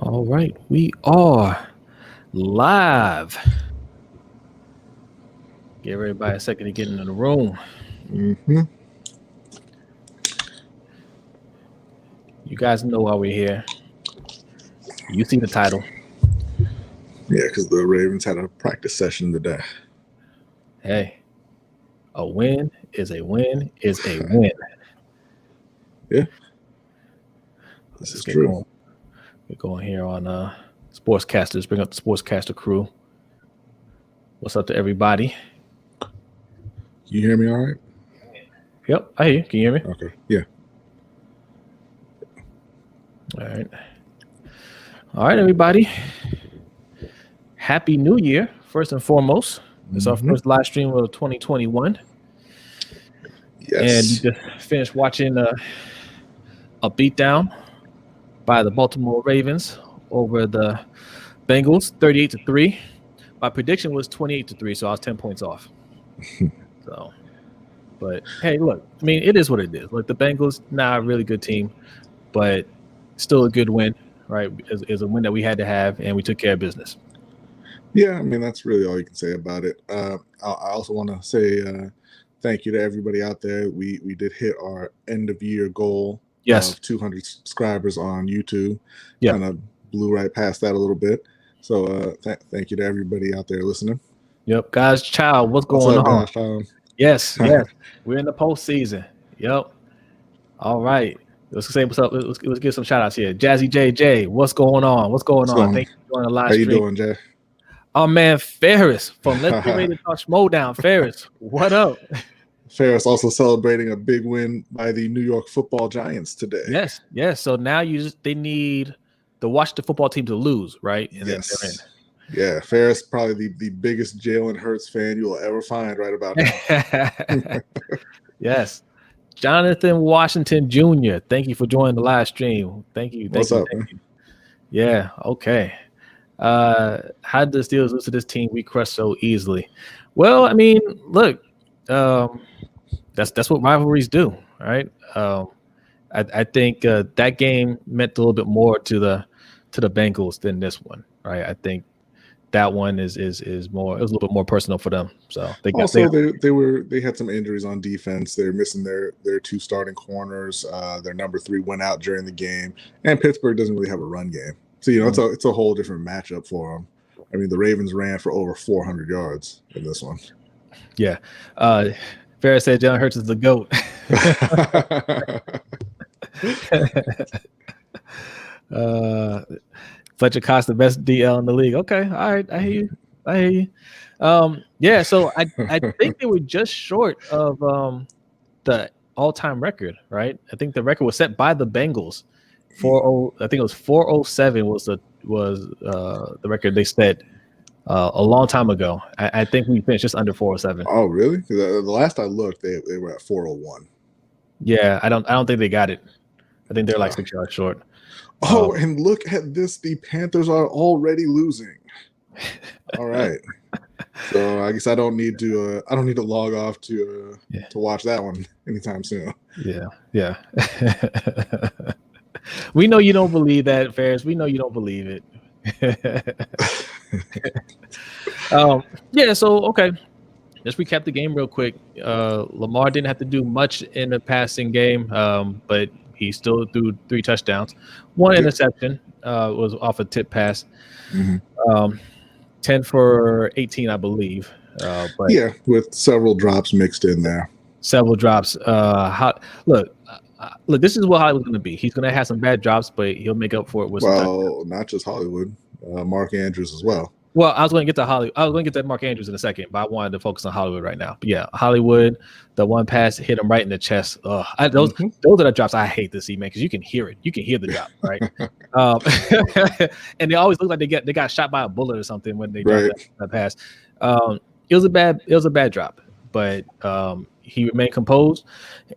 All right, we are live. Give everybody a second to get into the room. Mm-hmm. You guys know why we're here. You see the title. Yeah, because the Ravens had a practice session today. Hey, a win is a win is a win. Yeah, this Let's is get true. going. We're going here on Sportscasters. Bring up the Sportscaster crew. What's up to everybody? Can you hear me all right? Yep, I hear you. Can you hear me? Okay. Yeah. All right. All right, everybody. Happy New Year, first and foremost. It's our first live stream of 2021. And we Yes. just finished watching a beatdown by the Baltimore Ravens over the Bengals, 38-3. My prediction was 28-3, so I was 10 points off. So, but hey, look, I mean, it is what it is. Look, the Bengals, not a really good team, but still a good win, right? Is a win that we had to have, and we took care of business. Yeah, I mean, that's really all you can say about it. I also want to say thank you to everybody out there. We did hit our end of year goal of 200 subscribers on YouTube. Yeah. Kind of blew right past that a little bit. So thank you to everybody out there listening. Yep, guys, child, what's going up, on? Guys, child? Yes, we're in the postseason. Yep. All right. Let's say what's up. Let's give some shout outs here. Jazzy JJ, what's going on? What's going on? Thank you for joining the live stream. How you doing, Jay? Oh man, Ferris from Let's Get Ready to Talk Schmodown. Ferris, what up? Ferris also celebrating a big win by the New York Football Giants today. Yes. So now they need the Washington football team to lose, right? And yes. Then they're in. Yeah, Ferris probably the biggest Jalen Hurts fan you will ever find right about now. Yes. Jonathan Washington Jr., thank you for joining the live stream. Thank you. What's up, man? Yeah, okay. How did the Steelers lose to this team we crushed so easily? Well, I mean, look, that's what rivalries do, right? I think that game meant a little bit more to the Bengals than this one, right? I think that one is more. It was a little bit more personal for them. So they had some injuries on defense. They're missing their two starting corners. Their number 3 went out during the game, and Pittsburgh doesn't really have a run game. So it's a whole different matchup for them. I mean, the Ravens ran for over 400 yards in this one. Yeah. Ferris said Jalen Hurts is the GOAT. Fletcher Costa, the best DL in the league. Okay, all right, I hear you. Yeah, so I think they were just short of the all-time record, right? I think the record was set by the Bengals. I think it was 407 was the record they set a long time ago. I think we finished just under 407. Oh, really? The last I looked, they were at 401. Yeah, I don't think they got it. I think they're like 6 yards short. Oh, and look at this. The Panthers are already losing. All right. So I guess I don't need to log off to watch that one anytime soon. Yeah. We know you don't believe that, Ferris. We know you don't believe it. Yeah, so okay. Let's recap the game real quick. Lamar didn't have to do much in the passing game, but he still threw 3 touchdowns. One interception was off a tip pass. 10 for 18, I believe. But yeah, with several drops mixed in there. Several drops. Look, this is what Hollywood's going to be. He's going to have some bad drops, but he'll make up for it with some not just Hollywood, Mark Andrews as well. Well, I was going to get to Hollywood. I was going to get to Mark Andrews in a second, but I wanted to focus on Hollywood right now. But yeah, Hollywood, the one pass hit him right in the chest. Those are the drops I hate to see, man, because you can hear it. You can hear the drop, right? And they always look like they got shot by a bullet or something when they drop that pass. It was a bad drop, but he remained composed,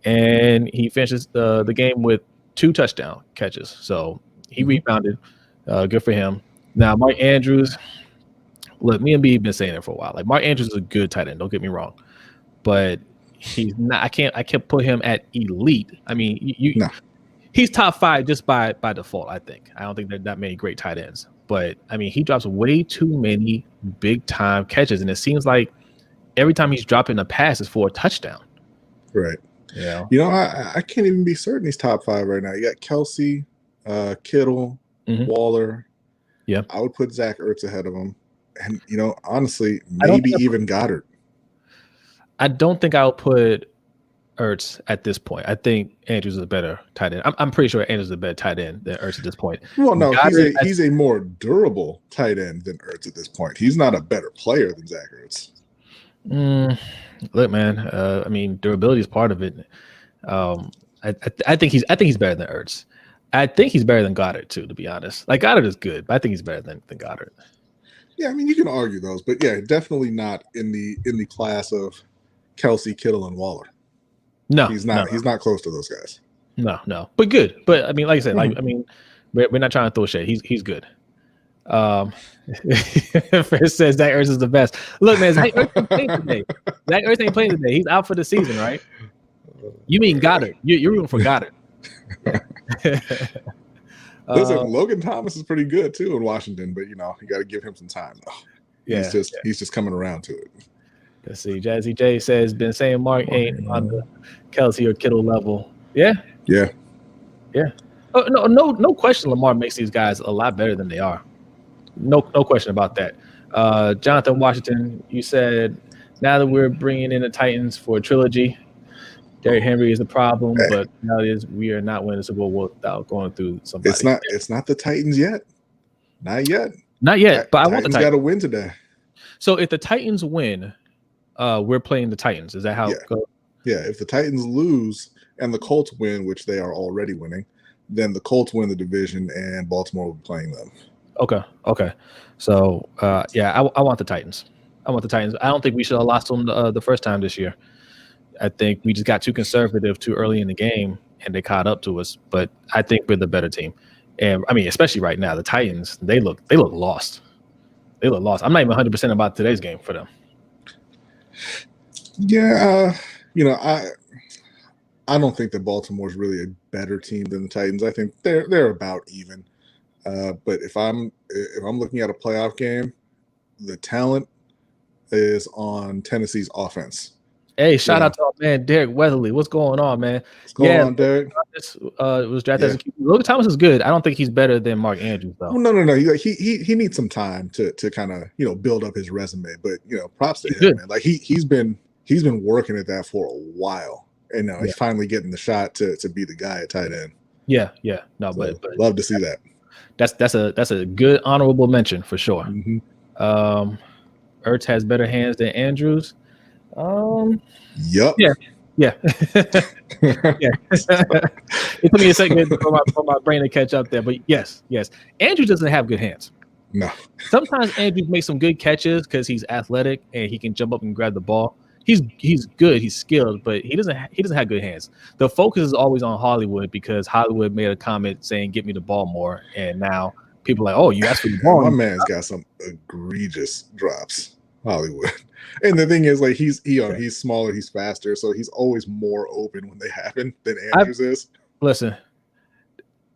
and he finishes the game with 2 touchdown catches. So he rebounded. Good for him. Now, Mark Andrews. Look, me and B have been saying it for a while. Like, Mark Andrews is a good tight end. Don't get me wrong, but he's not. I can't put him at elite. I mean, he's top 5 just by default. I think. I don't think there are that many great tight ends, but I mean, he drops way too many big time catches, and it seems like every time he's dropping a pass is for a touchdown. Right. Yeah. I can't even be certain he's top 5 right now. You got Kelsey, Kittle, Waller. Yeah. I would put Zach Ertz ahead of him. And, honestly, maybe even Goddard. I don't think I'll put Ertz at this point. I think Andrews is a better tight end. I'm pretty sure Andrews is a better tight end than Ertz at this point. Well, no, he's a more durable tight end than Ertz at this point. He's not a better player than Zach Ertz. Look, man. I mean, durability is part of it. I think he's better than Ertz. I think he's better than Goddard too, to be honest. Like Goddard is good, but I think he's better than Goddard. Yeah, I mean you can argue those, but yeah, definitely not in the class of Kelsey, Kittle, and Waller. No, he's not. He's not close to those guys. No, but good. But I mean, like I said, we're not trying to throw shade. He's good. First says Zach Ertz is the best. Look, man, Zach Ertz ain't playing today. Zach Ertz ain't playing today. He's out for the season, right? You mean Goddard? You're rooting for Goddard. Listen, Logan Thomas is pretty good too in Washington, but you got to give him some time though. Yeah, he's just coming around to it. Let's see. Jazzy J says, been saying Mark ain't on the Kelsey or Kittle level. Yeah. Oh, no question. Lamar makes these guys a lot better than they are. No question about that. Jonathan Washington, you said now that we're bringing in the Titans for a trilogy, Derrick Henry is the problem, but now it is we are not winning the Super Bowl without going through somebody. It's not the Titans yet. Not yet. But I want the Titans. Got to win today. So if the Titans win, we're playing the Titans. Is that how it goes? Yeah. If the Titans lose and the Colts win, which they are already winning, then the Colts win the division and Baltimore will be playing them. Okay. So I want the Titans. I don't think we should have lost them the first time this year. I think we just got too conservative too early in the game, and they caught up to us. But I think we're the better team, and I mean, especially right now, the Titans they look lost. They look lost. I'm not even 100% about today's game for them. Yeah, I don't think that Baltimore's really a better team than the Titans. I think they're about even. But if I'm looking at a playoff game, the talent is on Tennessee's offense. Hey, shout out to our man Derek Weatherly. What's going on, man? What's going on, Derek? Was drafted as a QB. Logan Thomas is good. I don't think he's better than Mark Andrews, though. Well, no. He needs some time to kind of build up his resume. But props to him, man. Like he's been working at that for a while, and he's finally getting the shot to be the guy at tight end. Yeah. No, so, but love to see that. That's a good honorable mention for sure. Mm-hmm. Ertz has better hands than Andrews. Yep. Yeah. It took me a second for my brain to catch up there, but yes. Andrews doesn't have good hands. No. Sometimes Andrews makes some good catches because he's athletic and he can jump up and grab the ball. He's good, he's skilled, but he doesn't have good hands. The focus is always on Hollywood because Hollywood made a comment saying "Get me the ball more," and now people are like, "Oh, you asked for the ball." My man's got some egregious drops, Hollywood. And the thing is, like he's smaller, he's faster, so he's always more open when they happen than Andrews is. Listen,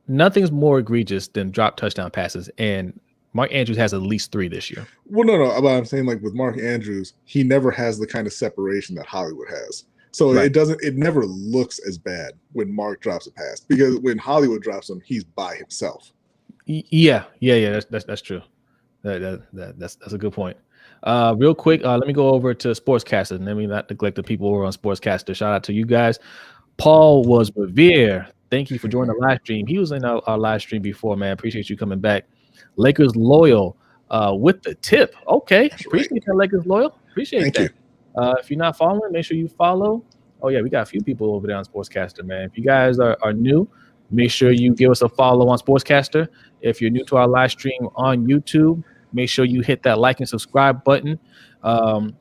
nothing's more egregious than drop touchdown passes, and Mark Andrews has at least 3 this year. Well, no, but I'm saying like with Mark Andrews, he never has the kind of separation that Hollywood has. So it never looks as bad when Mark drops a pass because when Hollywood drops him, he's by himself. Yeah. That's true. That's a good point. Real quick, let me go over to Sportscaster, and let me not neglect the people who are on Sportscaster. Shout out to you guys. Paul was Revere. Thank you for joining the live stream. He was in our live stream before, man. Appreciate you coming back. Lakers Loyal with the tip. Okay. Appreciate that, Lakers Loyal. Appreciate that. If you're not following, make sure you follow. Oh, yeah, we got a few people over there on Sportscaster, man. If you guys are new, make sure you give us a follow on Sportscaster. If you're new to our live stream on YouTube, make sure you hit that like and subscribe button. With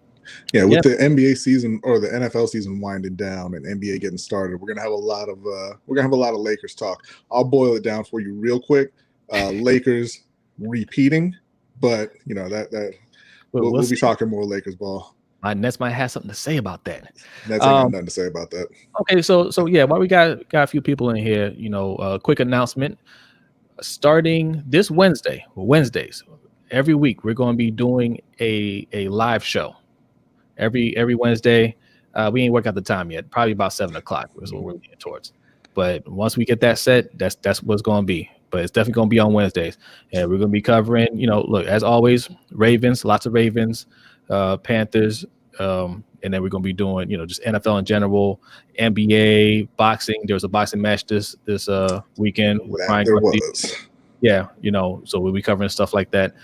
the NBA season or the NFL season winding down and NBA getting started, we're gonna have a lot of Lakers talk. I'll boil it down for you real quick. Lakers repeating, but we'll be talking more Lakers ball. My Nets might have something to say about that. Nets ain't got nothing to say about that. Okay, so yeah, while we got a few people in here, quick announcement. Starting this Wednesdays, every week we're going to be doing a live show. Every Wednesday. We ain't worked out the time yet. Probably about 7:00 is what we're leaning towards. But once we get that set, that's what's going to be. But it's definitely going to be on Wednesdays, and we're going to be covering. Look, as always, Ravens, lots of Ravens, Panthers, and then we're going to be doing just NFL in general, NBA, boxing. There was a boxing match this weekend with Ryan there Garcia. was. Yeah, so we'll be covering stuff like that.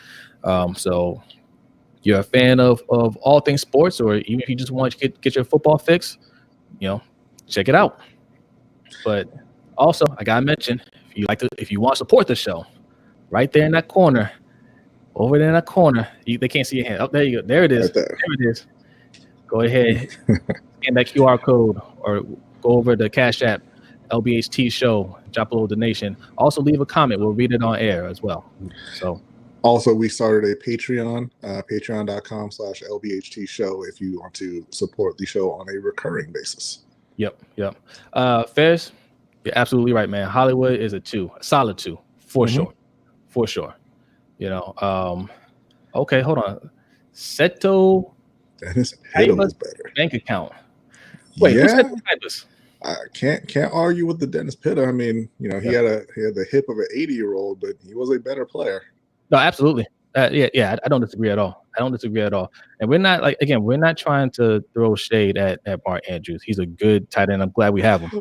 So you're a fan of all things sports, or even if you just want to get your football fix, check it out. But also, I gotta mention, if you want to support the show, right there in that corner, over there in that corner, they can't see your hand. Oh, there you go. There it is. Right there. There it is. Go ahead, scan that QR code, or go over to Cash App, LBHT Show, drop a little donation. Also, leave a comment. We'll read it on air as well. So. Also, we started a Patreon, patreon.com/LBHT show if you want to support the show on a recurring basis. Yep. Ferris, you're absolutely right, man. Hollywood is a solid 2, for sure. Okay, hold on. Seto Dennis Pitta was better. Bank account. Wait, who's Seto Pitta's? I can't argue with the Dennis Pitta. I mean, he had the hip of an 80-year-old, but he was a better player. No, absolutely. I don't disagree at all. And we're not trying to throw shade at Mark Andrews. He's a good tight end. I'm glad we have him.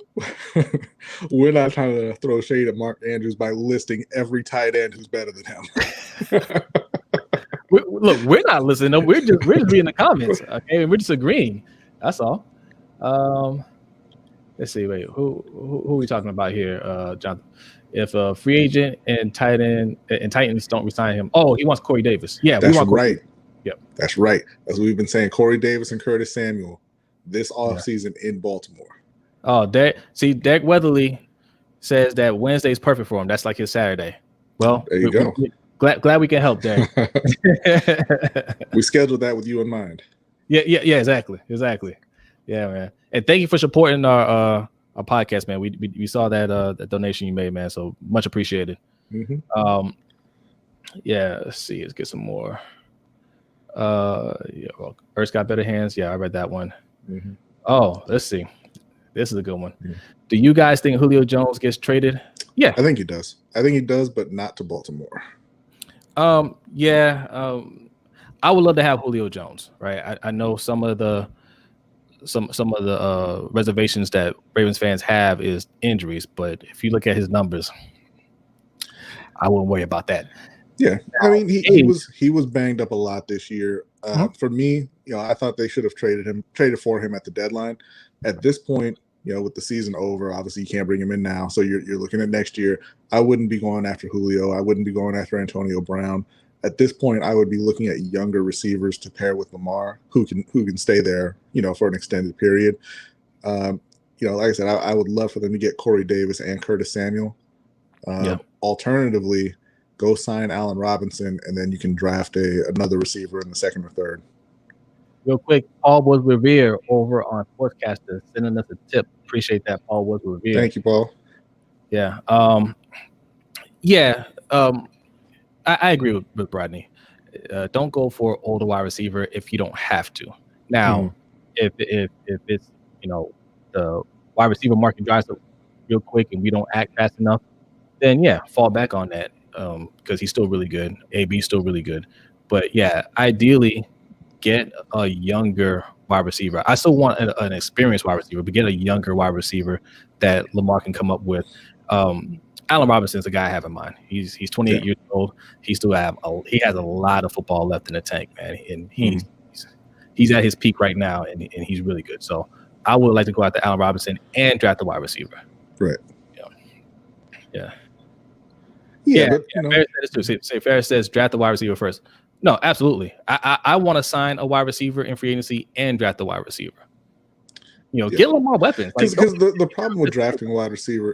We're not trying to throw shade at Mark Andrews by listing every tight end who's better than him. Look, we're not listening. We're just reading the comments. Okay, and we're just agreeing. That's all. Let's see. Wait, who are we talking about here, Jonathan? If a free agent and Titans don't resign him, he wants Corey Davis. Yeah, that's right. Yep, that's right. As we've been saying, Corey Davis and Curtis Samuel this offseason in Baltimore. Oh, Derek Weatherly says that Wednesday is perfect for him. That's like his Saturday. Well, there you go. Glad we can help, Derek. We scheduled that with you in mind. Yeah, exactly. Yeah, man. And thank you for supporting our podcast, man. We saw that donation you made, man. So much appreciated. Mm-hmm. Let's see. Let's get some more. Earth's got better hands. Yeah, I read that one. Mm-hmm. Oh, let's see. This is a good one. Mm-hmm. Do you guys think Julio Jones gets traded? Yeah, I think he does. But not to Baltimore. I would love to have Julio Jones. Right. I know some of the reservations that Ravens fans have is injuries, but if you look at his numbers, I wouldn't worry about that. Yeah, now, I mean he was banged up a lot this year. For me, I thought they should have traded for him at the deadline. At this point, with the season over, obviously you can't bring him in now, so you're looking at next year. I wouldn't be going after Julio. I wouldn't be going after Antonio Brown. At this point, I would be looking at younger receivers to pair with Lamar, who can stay there, for an extended period. Like I said, I would love for them to get Corey Davis and Curtis Samuel. Alternatively, go sign Allen Robinson, and then you can draft another receiver in the second or third. Real quick, Paul Woods Revere over on Sportscaster sending us a tip. Appreciate that, Paul Woods Revere. Thank you, Paul. Yeah. I agree with Bradney. Don't go for older wide receiver if you don't have to. Now, if it's the wide receiver market dries up real quick and we don't act fast enough, then fall back on that because he's still really good. AB's still really good, but ideally get a younger wide receiver. I still want an experienced wide receiver, but get a younger wide receiver that Lamar can come up with. Allen Robinson's a guy I have in mind. He's 28 years old. He has a lot of football left in the tank, man, and he's at his peak right now, and he's really good. So I would like to go out to Allen Robinson and draft the wide receiver. Right. Ferris says draft the wide receiver first. No, absolutely. I want to sign a wide receiver in free agency and draft the wide receiver. Get Lamar weapons. Because the problem with drafting a wide receiver,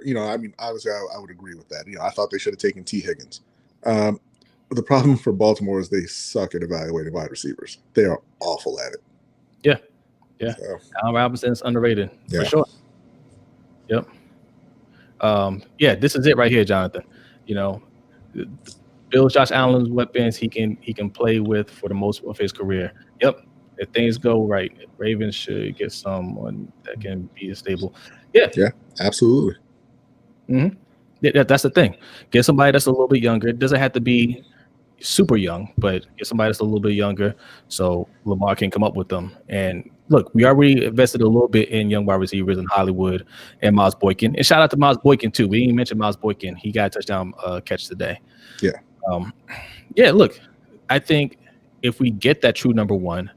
obviously I would agree with that. I thought they should have taken T. Higgins. But the problem for Baltimore is they suck at evaluating wide receivers. They are awful at it. Yeah. So, Allen Robinson's underrated yeah. for sure. Yep. This is it right here, Jonathan. You know, Bill Josh Allen's weapons he can play with for the most of his career. Yep. If things go right, Ravens should get someone that can be stable. Yeah. Yeah, absolutely. Mm-hmm. Yeah, that's the thing. Get somebody that's a little bit younger. It doesn't have to be super young, but get somebody that's a little bit younger so Lamar can come up with them. And look, we already invested a little bit in young wide receivers in Hollywood and Miles Boykin. And shout out to Miles Boykin too. We didn't mention Miles Boykin. He got a touchdown catch today. Yeah. Look, I think if we get that true number one,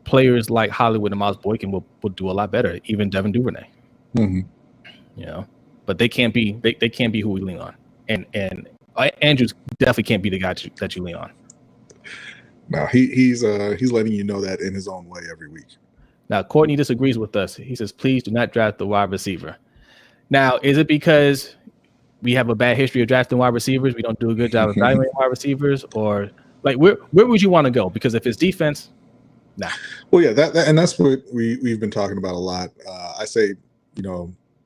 players like Hollywood and Miles Boykin will do a lot better. Even Devin Duvernay. Mm-hmm. But they can't be they can't be who we lean on. And Andrews definitely can't be the guy that you lean on. No, he's letting you know that in his own way every week. Now, Courtney disagrees with us. He says, please do not draft the wide receiver. Now, is it because we have a bad history of drafting wide receivers? We don't do a good job of evaluating wide receivers? Or like where would you want to go? Because if it's defense, nah. Well, yeah, that and that's what we've been talking about a lot. I say,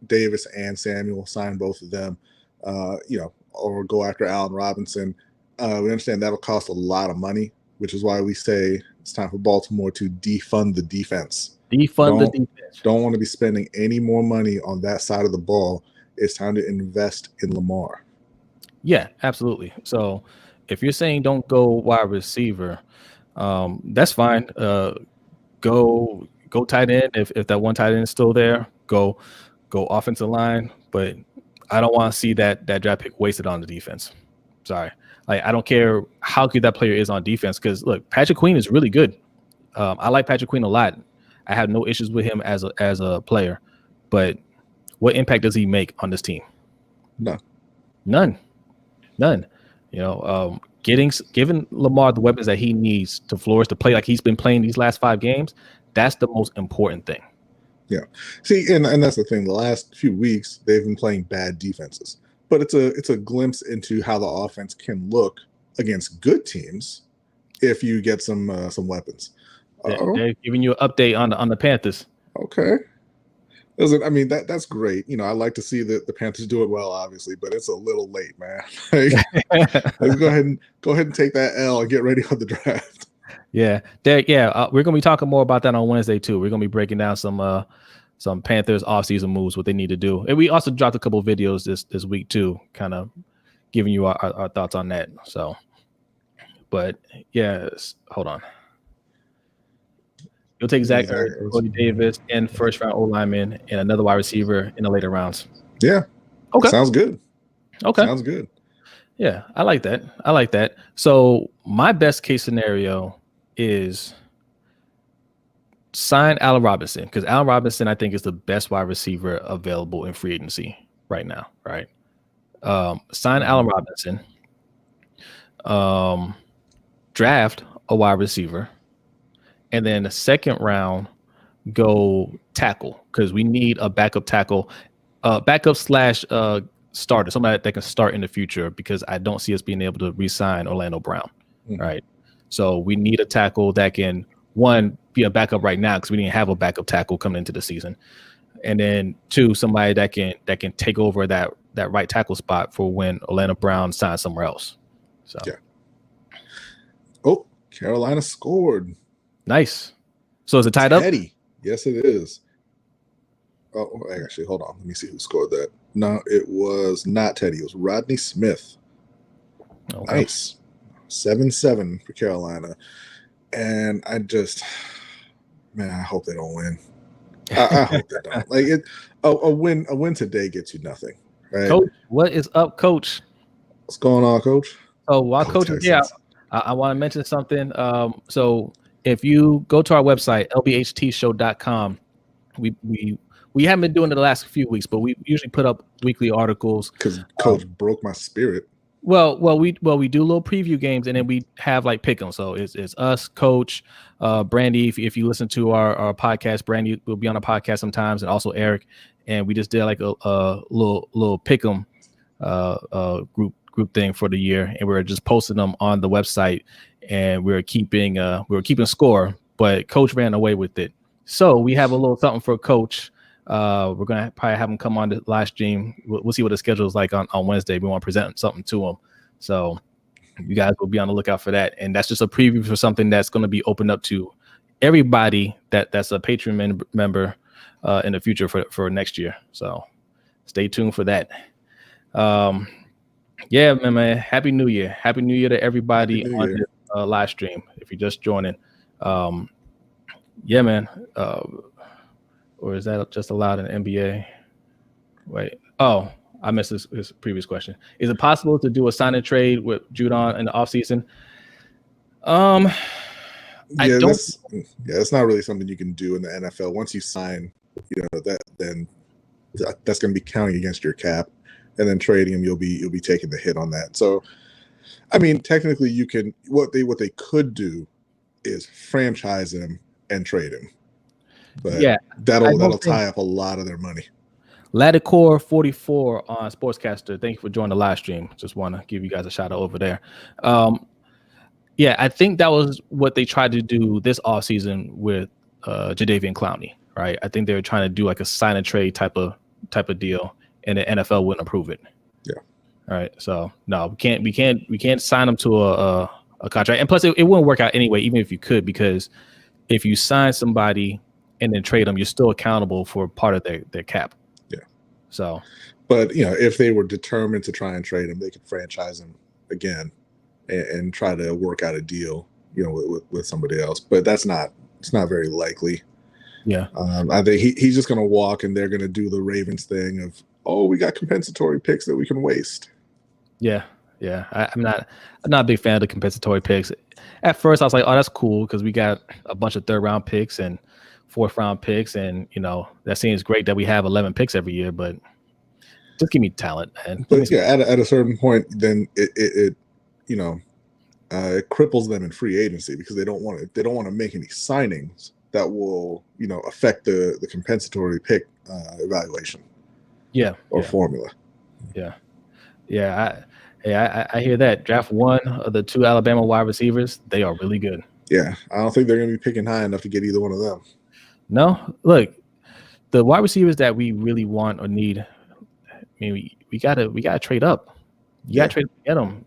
Davis and Samuel, sign both of them, or go after Allen Robinson. We understand that'll cost a lot of money, which is why we say it's time for Baltimore to defund the defense. Defund the defense. Don't want to be spending any more money on that side of the ball. It's time to invest in Lamar. Yeah, absolutely. So if you're saying don't go wide receiver, that's fine. Go tight end. If that one tight end is still there, go offensive line. But I don't want to see that draft pick wasted on the defense. Sorry. Like, I don't care how good that player is on defense because, look, Patrick Queen is really good. I like Patrick Queen a lot. I have no issues with him as a player. But what impact does he make on this team? None. Giving Lamar the weapons that he needs to flourish, to play like he's been playing these last 5 games, that's the most important thing. Yeah. See, and that's the thing. The last few weeks, they've been playing bad defenses. But it's a glimpse into how the offense can look against good teams if you get some weapons. They're giving you an update on the Panthers. Okay. Listen, I mean that's great. I like to see the Panthers do it well, obviously, but it's a little late, man. Let's go ahead and take that L and get ready for the draft. Yeah, Derek. Yeah, we're gonna be talking more about that on Wednesday too. We're gonna be breaking down some Panthers offseason moves, what they need to do. And we also dropped a couple of videos this week too, kind of giving you our thoughts on that. So, but yes, hold on. You'll take Zach Ertz, Cody Davis, and first round O lineman, and another wide receiver in the later rounds. Yeah. Okay. Sounds good. Okay. Sounds good. Yeah, I like that. So my best case scenario is sign Allen Robinson, because Allen Robinson, I think, is the best wide receiver available in free agency right now, right? Sign Allen Robinson, draft a wide receiver, and then the second round, go tackle, because we need a backup tackle, backup / starter, somebody that can start in the future, because I don't see us being able to re-sign Orlando Brown, right? So we need a tackle that can, one, be a backup right now because we didn't have a backup tackle coming into the season, and then 2, somebody that can take over that right tackle spot for when Orlando Brown signs somewhere else. So yeah. Oh, Carolina scored. Nice. So is it tied up? Teddy. Yes, it is. Oh, actually, hold on. Let me see who scored that. No, it was not Teddy. It was Rodney Smith. Okay. Nice. 7-7 for Carolina. And I hope they don't win. I hope they don't. Like a win today gets you nothing, right? Coach, what is up, Coach? What's going on, Coach? So while Coach is here, I want to mention something. So if you go to our website, lbhtshow.com, we haven't been doing it the last few weeks, but we usually put up weekly articles. Because Coach broke my spirit. Well, we do little preview games, and then we have like pick 'em. So it's us, Coach, Brandy. If you listen to our podcast, Brandy will be on a podcast sometimes, and also Eric. And we just did like a little pick 'em group thing for the year, and we're just posting them on the website, and we're keeping score. but Coach ran away with it. So we have a little something for Coach. We're gonna probably have him come on the live stream. We'll see what the schedule is like on Wednesday. We want to present something to him, so you guys will be on the lookout for that. And that's just a preview for something that's going to be opened up to everybody that's a Patreon member in the future for next year. So stay tuned for that. Yeah, man. Happy New Year. Happy New Year to everybody on this live stream. If you're just joining, yeah, man. Or is that just allowed in NBA? Wait. Oh, I missed this previous question. Is it possible to do a sign and trade with Judon in the offseason? That's not really something you can do in the NFL. Once you sign, then that's going to be counting against your cap, and then trading him, you'll be taking the hit on that. So, I mean, technically, you can. What they could do is franchise him and trade him, but yeah, that'll tie up a lot of their money. Ladicor 44 on Sportscaster. Thank you for joining the live stream. Just want to give you guys a shout out over there. Yeah, I think that was what they tried to do this offseason with Jadeveon Clowney, right? I think they were trying to do like a sign and trade type of deal, and the NFL wouldn't approve it. Yeah. All right. So no, we can't sign them to a contract, and plus it wouldn't work out anyway, even if you could, because if you sign somebody and then trade them, you're still accountable for part of their cap. Yeah. So, but if they were determined to try and trade him, they could franchise him again and try to work out a deal, with somebody else. But it's not very likely. Yeah. I think he's just going to walk, and they're going to do the Ravens thing of, oh, we got compensatory picks that we can waste. Yeah. Yeah. I'm not a big fan of the compensatory picks. At first, I was like, oh, that's cool because we got a bunch of 3rd round picks and 4th round picks, and that seems great that we have 11 picks every year, but just give me talent, man. But yeah, at a certain point, then it cripples them in free agency because they don't want to make any signings that will affect the compensatory pick evaluation. Yeah. Or formula. Yeah. I hear that. Draft one of the 2 Alabama wide receivers. They are really good. Yeah, I don't think they're going to be picking high enough to get either one of them. No, look, the wide receivers that we really want or need. I mean, we gotta trade up. You gotta trade up to get them.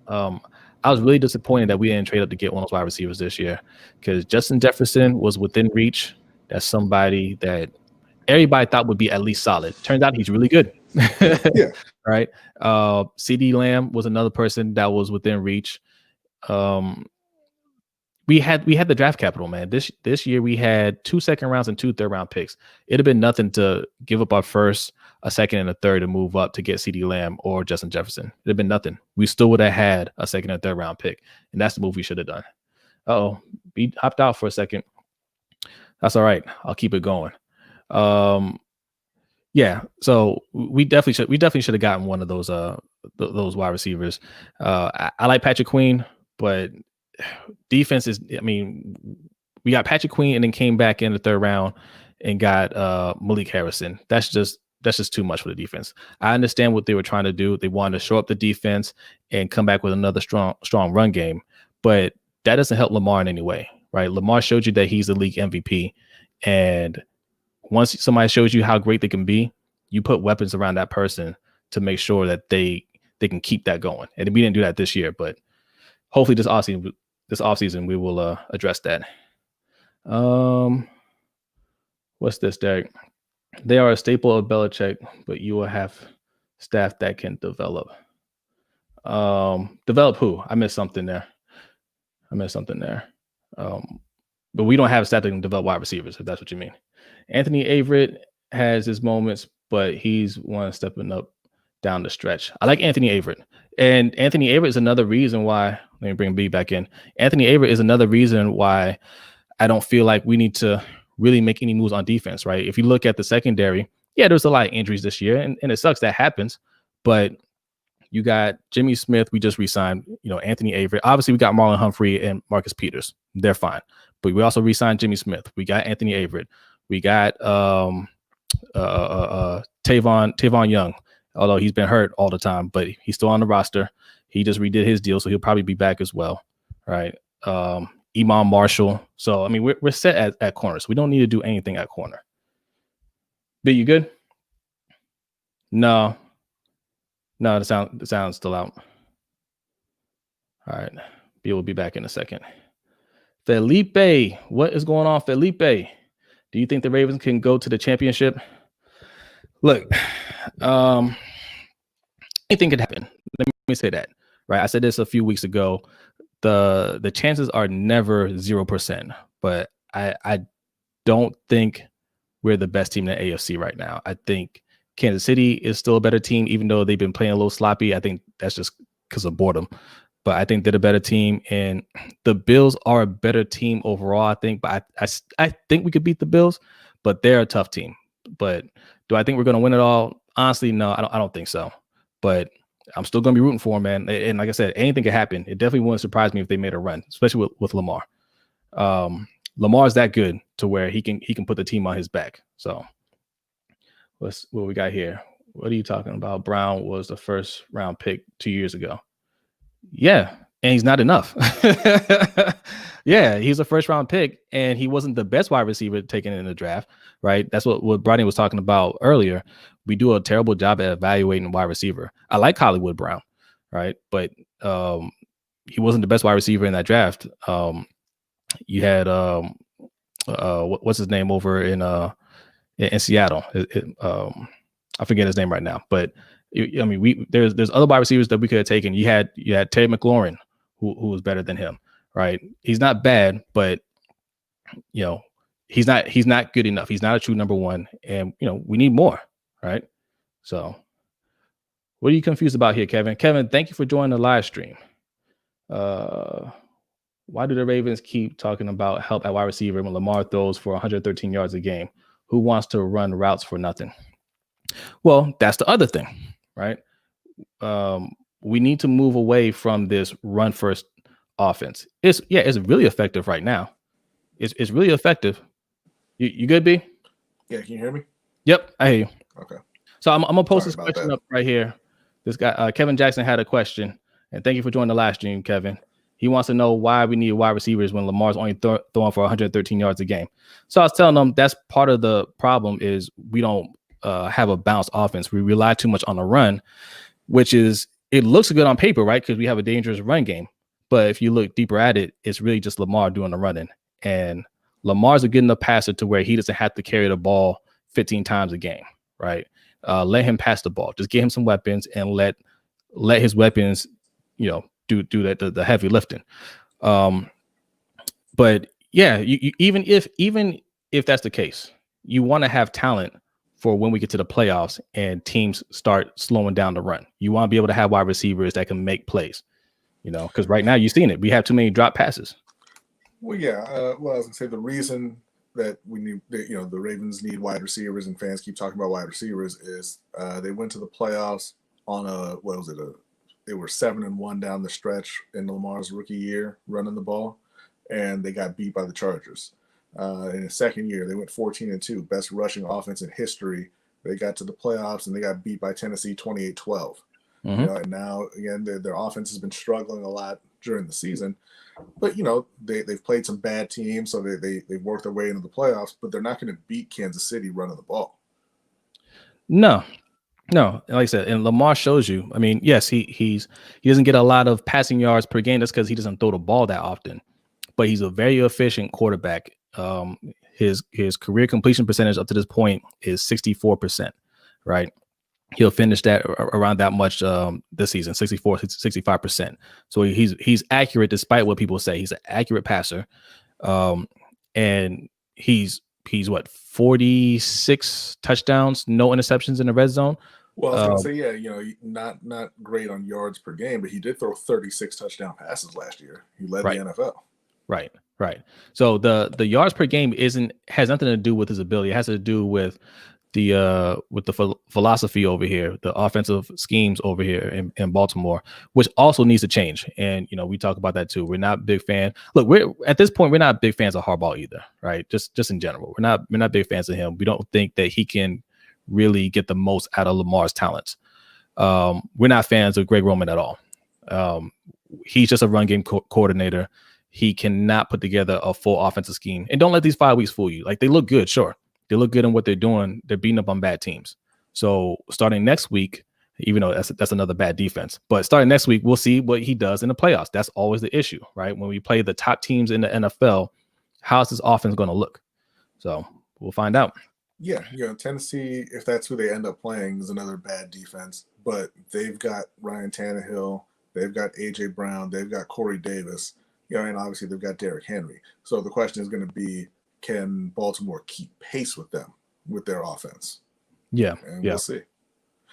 I was really disappointed that we didn't trade up to get one of those wide receivers this year because Justin Jefferson was within reach. That's somebody that everybody thought would be at least solid. Turns out he's really good. Yeah. Right. CD Lamb was another person that was within reach. We had the draft capital, man. This year we had 2 second rounds and 2 third round picks. It'd have been nothing to give up our first, a second, and a third to move up to get CD Lamb or Justin Jefferson. It'd have been nothing. We still would have had a second and third round pick, and that's the move we should have done. We hopped out for a second. That's all right. I'll keep it going. Yeah. So we definitely should have gotten one of those wide receivers. I like Patrick Queen, but defense is, I mean, we got Patrick Queen and then came back in the 3rd round and got Malik Harrison. That's just too much for the defense. I understand what they were trying to do. They wanted to show up the defense and come back with another strong run game, but that doesn't help Lamar in any way, right? Lamar showed you that he's the league MVP, and once somebody shows you how great they can be, you put weapons around that person to make sure that they can keep that going. And we didn't do that this year, but hopefully this offseason we will address that. What's this, Derek? They are a staple of Belichick, but you will have staff that can develop. Develop who? I missed something there. But we don't have a staff that can develop wide receivers, if that's what you mean. Anthony Averett has his moments, but he's one stepping up down the stretch. I like Anthony Averett. And Anthony Averett is another reason why, let me bring B back in. Anthony Averett is another reason why I don't feel like we need to really make any moves on defense, right? If you look at the secondary, yeah, there's a lot of injuries this year, and it sucks that happens. But you got Jimmy Smith, we just re-signed, Anthony Averett. Obviously, we got Marlon Humphrey and Marcus Peters. They're fine. But we also re-signed Jimmy Smith. We got Anthony Averett. We got Tavon Young, although he's been hurt all the time, but he's still on the roster. He just redid his deal, so he'll probably be back as well, right? Imam Marshall. So I mean, we're set at corners. We don't need to do anything at corner. B, you good? No, the sound's still out. All right, B will be back in a second. Felipe, what is going on, Felipe? Do you think the Ravens can go to the championship? Look, anything could happen. Let me say that, right? I said this a few weeks ago. The chances are never 0%, but I don't think we're the best team in the AFC right now. I think Kansas City is still a better team, even though they've been playing a little sloppy. I think that's just because of boredom. But I think they're a better team, and the Bills are a better team overall, I think. But I think we could beat the Bills, but they're a tough team. But do I think we're going to win it all? Honestly, no, I don't think so. But I'm still going to be rooting for them, man. And like I said, anything could happen. It definitely wouldn't surprise me if they made a run, especially with Lamar. Lamar's that good to where he can put the team on his back. So what we got here? What are you talking about? Brown was the first round pick 2 years ago. Yeah, and he's not enough. Yeah, he's a first round pick, and he wasn't the best wide receiver taken in the draft, right? That's what Brian was talking about earlier. We do a terrible job at evaluating wide receiver. I like Hollywood Brown, right? But he wasn't the best wide receiver in that draft. You had what's his name over in Seattle? I forget his name right now, but I mean, there's other wide receivers that we could have taken. You had Terry McLaurin, who was better than him, right? He's not bad, but he's not good enough. He's not a true number one, and we need more, right? So, what are you confused about here, Kevin? Kevin, thank you for joining the live stream. Why do the Ravens keep talking about help at wide receiver when Lamar throws for 113 yards a game? Who wants to run routes for nothing? Well, that's the other thing, right? We need to move away from this run first offense. It's really effective right now. It's really effective. You good, B? Yeah, can you hear me? Yep, I hear you. Okay. So I'm gonna post this question up right here. This guy, Kevin Jackson, had a question, and thank you for joining the live stream, Kevin. He wants to know why we need wide receivers when Lamar's only throwing for 113 yards a game. So I was telling them that's part of the problem is we don't have a balanced offense. We rely too much on the run, which is, it looks good on paper, right? Because we have a dangerous run game. But if you look deeper at it, it's really just Lamar doing the running. And Lamar's a good enough passer to where he doesn't have to carry the ball 15 times a game, right? Let him pass the ball. Just give him some weapons and let his weapons, do the heavy lifting. But yeah, even if that's the case, you want to have talent for when we get to the playoffs and teams start slowing down the run. You want to be able to have wide receivers that can make plays, because right now you've seen it. We have too many drop passes. Well, yeah. I was gonna say the reason that we need, the Ravens need wide receivers and fans keep talking about wide receivers is they went to the playoffs on they were 7-1 down the stretch in Lamar's rookie year running the ball, and they got beat by the Chargers. In his second year, they went 14-2, best rushing offense in history. They got to the playoffs and they got beat by Tennessee 28-12. And now again, their offense has been struggling a lot during the season, but they've played some bad teams, so they've worked their way into the playoffs. But they're not going to beat Kansas City running the ball. No, like I said, and Lamar shows you. I mean, yes, he doesn't get a lot of passing yards per game. That's because he doesn't throw the ball that often. But he's a very efficient quarterback. His career completion percentage up to this point is 64%, right? He'll finish that around that much this season, 65%. So he's accurate despite what people say. He's an accurate passer. And he's what, 46 touchdowns, no interceptions in the red zone. Well, I was going to say, not great on yards per game, but he did throw 36 touchdown passes last year. He led the NFL. Right. So the yards per game has nothing to do with his ability. It has to do with the philosophy over here, the offensive schemes over here in Baltimore, which also needs to change. And we talk about that too. We're not big fan. Look, we're at this point, we're not big fans of Harbaugh either, right? Just in general, we're not big fans of him. We don't think that he can really get the most out of Lamar's talents. We're not fans of Greg Roman at all. He's just a run game coordinator. he cannot put together a full offensive scheme. And don't let these 5 weeks fool you. Like, they look good, sure. They look good in what they're doing. They're beating up on bad teams. So starting next week, even though that's another bad defense, but starting next week, we'll see what he does in the playoffs. That's always the issue, right? When we play the top teams in the NFL, how's this offense going to look? So we'll find out. Yeah, Tennessee, if that's who they end up playing, is another bad defense. But they've got Ryan Tannehill, they've got A.J. Brown, they've got Corey Davis, and obviously they've got Derrick Henry. So the question is going to be, can Baltimore keep pace with them, with their offense? Yeah, and we'll see.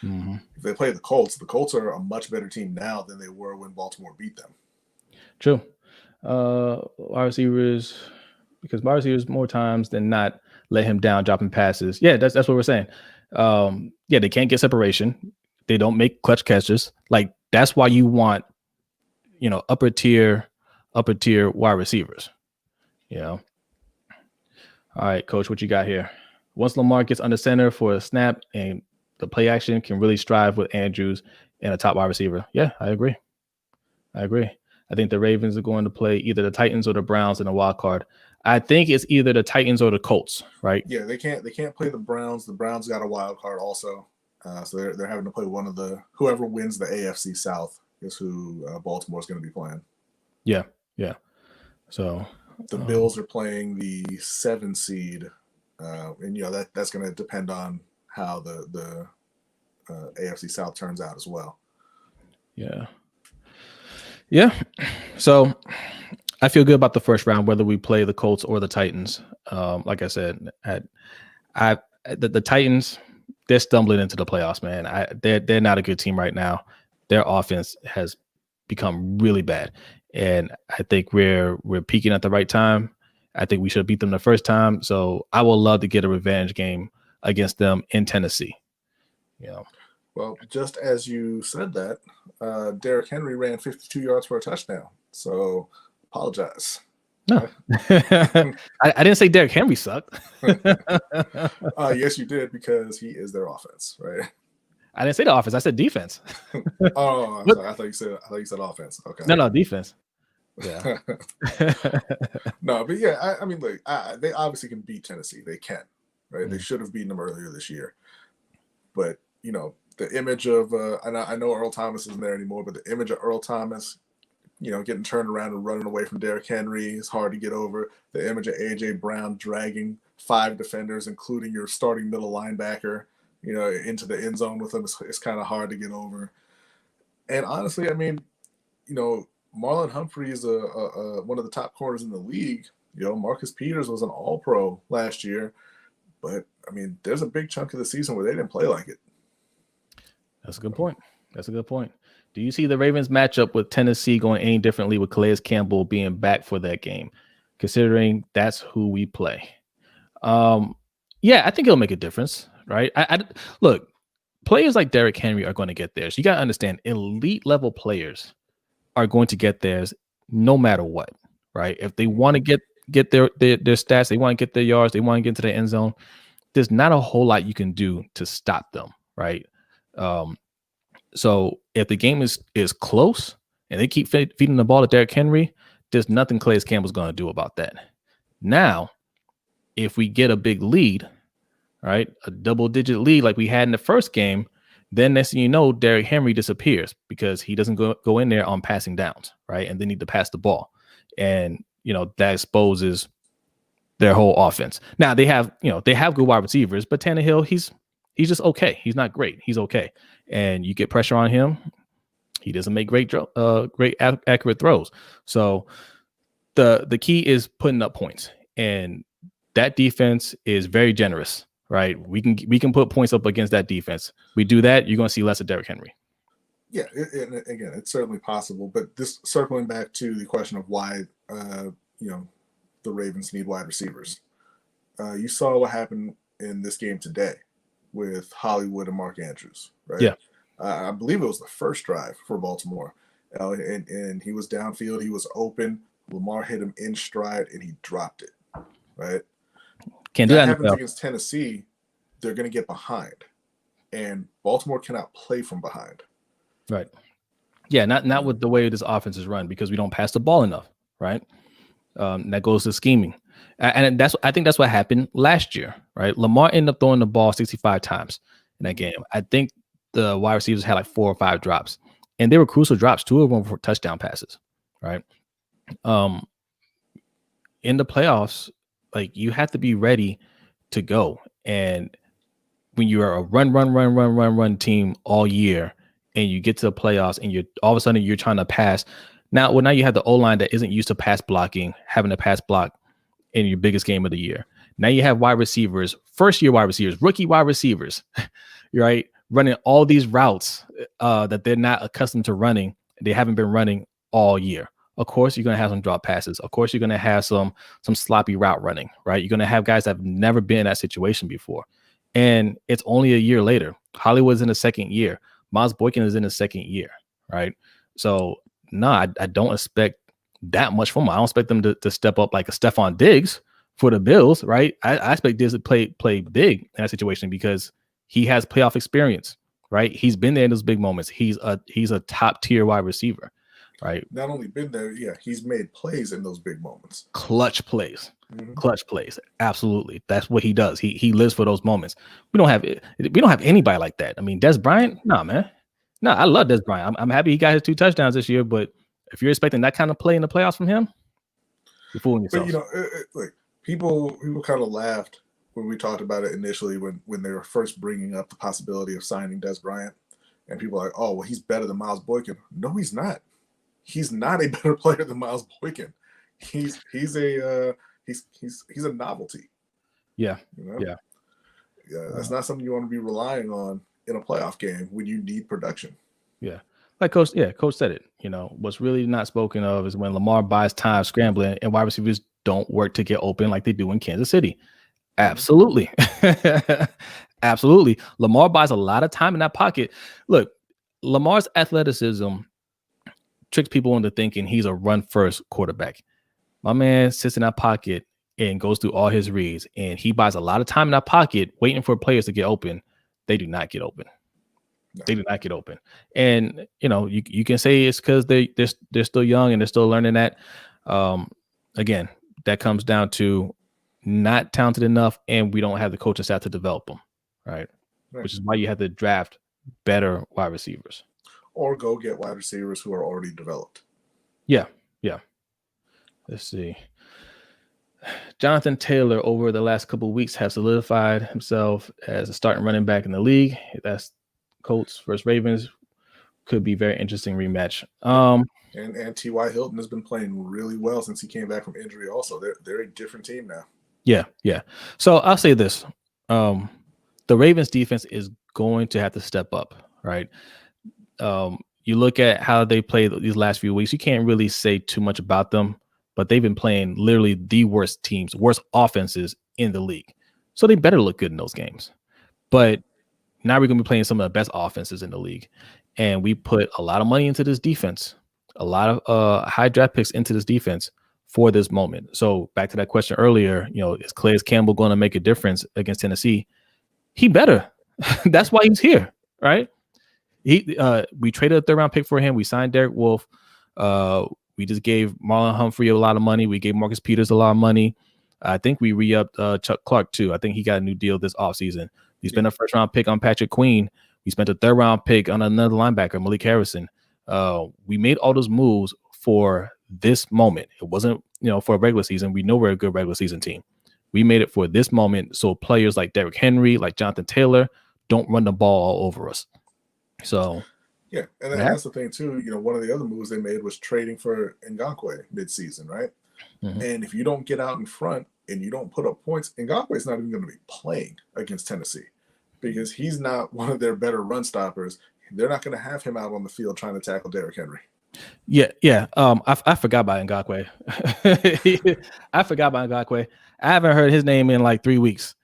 Mm-hmm. If they play the Colts are a much better team now than they were when Baltimore beat them. True. Wide receivers, because wide receivers more times than not let him down, dropping passes. Yeah, that's what we're saying. They can't get separation. They don't make clutch catches. Like, that's why you want, upper tier wide receivers. All right, Coach, what you got here? Once Lamar gets under center for a snap and the play action can really strive with Andrews and a top wide receiver. Yeah, I agree. I think the Ravens are going to play either the Titans or the Browns in a wild card. I think it's either the Titans or the Colts, right? Yeah, they can't play the Browns. The Browns got a wild card also. So they're having to play one of whoever wins the AFC South is who Baltimore's going to be playing. Yeah. So the Bills are playing the 7 seed, and that's going to depend on how the AFC South turns out as well. Yeah. So I feel good about the first round, whether we play the Colts or the Titans. Like I said, the Titans, they're stumbling into the playoffs, man. They're not a good team right now. Their offense has become really bad, and I think we're peaking at the right time. I think we should have beat them the first time. So I would love to get a revenge game against them in Tennessee. Well, just as you said that, Derrick Henry ran 52 yards for a touchdown. So apologize. No, I didn't say Derrick Henry sucked. Yes, you did, because he is their offense, right? I didn't say the offense. I said defense. Oh, sorry. I thought you said offense. Okay. No, defense. Yeah. No, but yeah, I mean, look, they obviously can beat Tennessee. They can, right? Mm-hmm. They should have beaten them earlier this year. But, the image of, I know Earl Thomas isn't there anymore, but the image of Earl Thomas, getting turned around and running away from Derrick Henry is hard to get over. The image of A.J. Brown dragging 5 defenders, including your starting middle linebacker, into the end zone with them is kind of hard to get over. And honestly, I mean, Marlon Humphrey is one of the top corners in the league. Marcus Peters was an All-Pro last year, but I mean, there's a big chunk of the season where they didn't play like it. That's a good point. Do you see the Ravens matchup with Tennessee going any differently with Calais Campbell being back for that game, considering that's who we play? Yeah, I think it'll make a difference, right? Look, players like Derrick Henry are going to get theirs. You got to understand, elite level players are going to get theirs no matter what, right? If they want to get their stats, they want to get their yards, they want to get into the end zone, there's not a whole lot you can do to stop them, right? So if the game is close and they keep feeding the ball to Derrick Henry, there's nothing Calais Campbell's going to do about that. Now, if we get a big lead, right, a double-digit lead like we had in the first game, then next thing you know, Derrick Henry disappears because he doesn't go in there on passing downs, right, and they need to pass the ball. And, that exposes their whole offense. Now, they have good wide receivers, but Tannehill, he's just okay. He's not great. He's okay. And you get pressure on him, he doesn't make great accurate throws. So the key is putting up points, and that defense is very generous, right? We can put points up against that defense. We do that, you're going to see less of Derrick Henry. Yeah, again, it's certainly possible. But this circling back to the question of why the Ravens need wide receivers. You saw what happened in this game today with Hollywood and Mark Andrews, right? Yeah. I believe it was the first drive for Baltimore. And he was downfield. He was open. Lamar hit him in stride, and he dropped it, right? Can't do that. Happens against Tennessee, they're going to get behind. And Baltimore cannot play from behind. Right. Yeah, not with the way this offense is run, because we don't pass the ball enough, right? That goes to scheming. And I think that's what happened last year, right? Lamar ended up throwing the ball 65 times in that game. I think the wide receivers had like 4 or 5 drops, and they were crucial drops. 2 of them were touchdown passes, right? In the playoffs, like you have to be ready to go. And when you're a run team all year, and you get to the playoffs, and you're all of a sudden you're trying to pass. Now you have the O-line that isn't used to pass blocking, having to pass block in your biggest game of the year. Now you have wide receivers, first-year wide receivers, rookie wide receivers, right, running all these routes that they're not accustomed to running. They haven't been running all year. Of course, you're going to have some drop passes. Of course, you're going to have some sloppy route running, right? You're going to have guys that have never been in that situation before. And it's only a year later. Hollywood's in the second year. Miles Boykin is in his second year, right? So, I don't expect that much from them. I don't expect them to step up like a Stephon Diggs for the Bills, right? I expect Diggs to play big in that situation because he has playoff experience, right? He's been there in those big moments. He's a top tier wide receiver, right? Not only been there, he's made plays in those big moments. Clutch plays. Clutch plays. Absolutely. That's what he does. He lives for those moments. We don't have anybody like that. I mean, Dez Bryant, nah, man. No, I love Dez Bryant. I'm happy he got his 2 touchdowns this year, but if you're expecting that kind of play in the playoffs from him, you're fooling yourself. But like people kind of laughed when we talked about it initially when they were first bringing up the possibility of signing Dez Bryant, and people are like, "Oh, well, he's better than Miles Boykin." No, he's not. He's not a better player than Miles Boykin. He's a novelty. Yeah. Yeah. That's not something you want to be relying on in a playoff game when you need production. Yeah. Like Coach said it, what's really not spoken of is when Lamar buys time scrambling and wide receivers don't work to get open like they do in Kansas City. Absolutely. Absolutely. Lamar buys a lot of time in that pocket. Look, Lamar's athleticism tricks people into thinking he's a run first quarterback. My man sits in that pocket and goes through all his reads, and he buys a lot of time in that pocket waiting for players to get open. They do not get open. No. They do not get open. And, you can say it's because they're still young and they're still learning that. Again, that comes down to not talented enough, and we don't have the coaching staff to develop them, right? Which is why you have to draft better wide receivers. Or go get wide receivers who are already developed. Yeah. Let's see. Jonathan Taylor over the last couple of weeks has solidified himself as a starting running back in the league. That's Colts versus Ravens. Could be very interesting rematch. And T.Y. Hilton has been playing really well since he came back from injury also. They're a different team now. Yeah. So I'll say this. The Ravens defense is going to have to step up, right? You look at how they played these last few weeks. You can't really say too much about them, but they've been playing literally the worst teams, worst offenses in the league. So they better look good in those games. But now we're going to be playing some of the best offenses in the league. And we put a lot of money into this defense, a lot of high draft picks into this defense for this moment. So back to that question earlier, is Calais Campbell going to make a difference against Tennessee? He better. That's why he's here, right? We traded a 3rd-round pick for him. We signed Derek Wolfe. We just gave Marlon Humphrey a lot of money. We gave Marcus Peters a lot of money. I think we re-upped Chuck Clark too. I think he got a new deal this offseason. We spent a 1st-round pick on Patrick Queen. We spent a 3rd-round pick on another linebacker, Malik Harrison. We made all those moves for this moment. It wasn't, for a regular season. We know we're a good regular season team. We made it for this moment so players like Derrick Henry, like Jonathan Taylor, don't run the ball all over us. So, yeah, and that's the thing too. One of the other moves they made was trading for Ngakoue mid-season, right? Mm-hmm. And if you don't get out in front and you don't put up points, Ngakoue is not even going to be playing against Tennessee because he's not one of their better run stoppers. They're not going to have him out on the field trying to tackle Derrick Henry. Yeah. I forgot about Ngakoue. I haven't heard his name in like 3 weeks.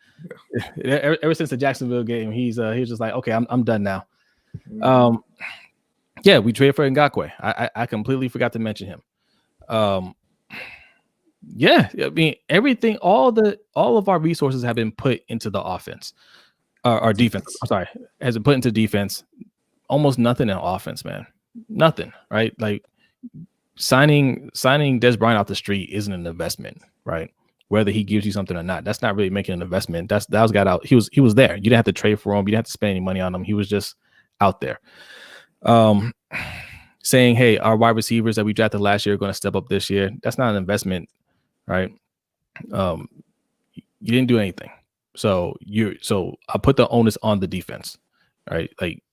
Yeah. Ever since the Jacksonville game, he's just like, okay, I'm done now. Yeah, we traded for Ngakoue. I completely forgot to mention him. Yeah, I mean everything, all of our resources have been put into the offense. Our defense, has been put into defense. Almost nothing in offense, man. Nothing, right? Like signing Dez Bryant off the street isn't an investment, right? Whether he gives you something or not, that's not really making an investment. That was got out. He was there. You didn't have to trade for him. You didn't have to spend any money on him. He was just out there. Saying, hey, our wide receivers that we drafted last year are going to step up this year. That's not an investment, right? You didn't do anything. So I put the onus on the defense, right? Like,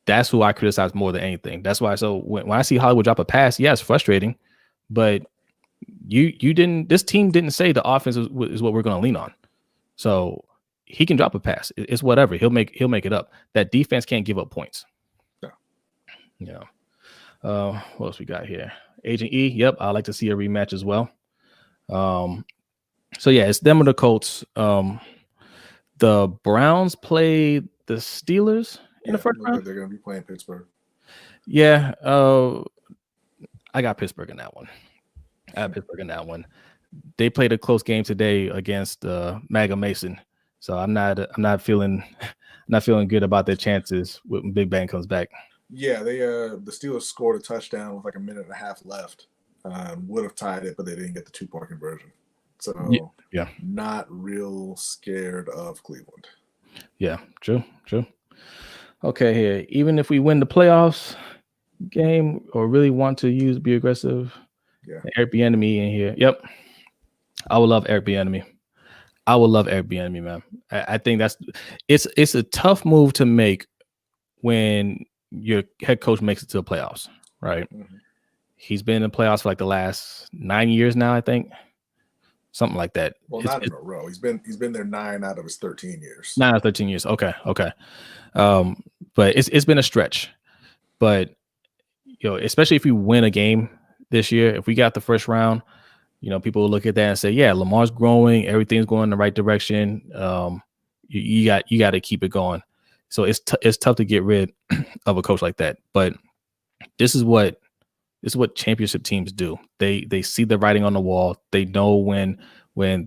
that's who I criticize more than anything. That's why. So when I see Hollywood drop a pass, yeah, it's frustrating, but this team didn't say the offense is what we're going to lean on. So he can drop a pass. It's whatever. He'll make it up. That defense can't give up points. Yeah. What else we got here? Agent E. Yep. I'd like to see a rematch as well. So yeah, it's them or the Colts. The Browns played the Steelers in the first round. They're going to be playing Pittsburgh. Yeah. I got Pittsburgh in that one. They played a close game today against Maga Mason. So I'm not feeling good about their chances when Big Bang comes back. Yeah, the Steelers scored a touchdown with like a minute and a half left. Would have tied it, but they didn't get the 2-point conversion. So yeah, not real scared of Cleveland. Yeah, true. Okay, here. Even if we win the playoffs game or really want to be aggressive, Eric Bieniemy in here. Yep. I would love Eric Bieniemy. Man. I think it's a tough move to make when your head coach makes it to the playoffs, right? Mm-hmm. He's been in the playoffs for like the last 9 years now, I think. Something like that. Well, not in a row. He's been there 9 out of his 13 years. 9 out of 13 years. Okay. But it's been a stretch. But especially if you win a game this year, if we got the first round, people will look at that and say, yeah, Lamar's growing, everything's going in the right direction. You got to keep it going. So it's tough to get rid of a coach like that. But this is what championship teams do. They see the writing on the wall. They know when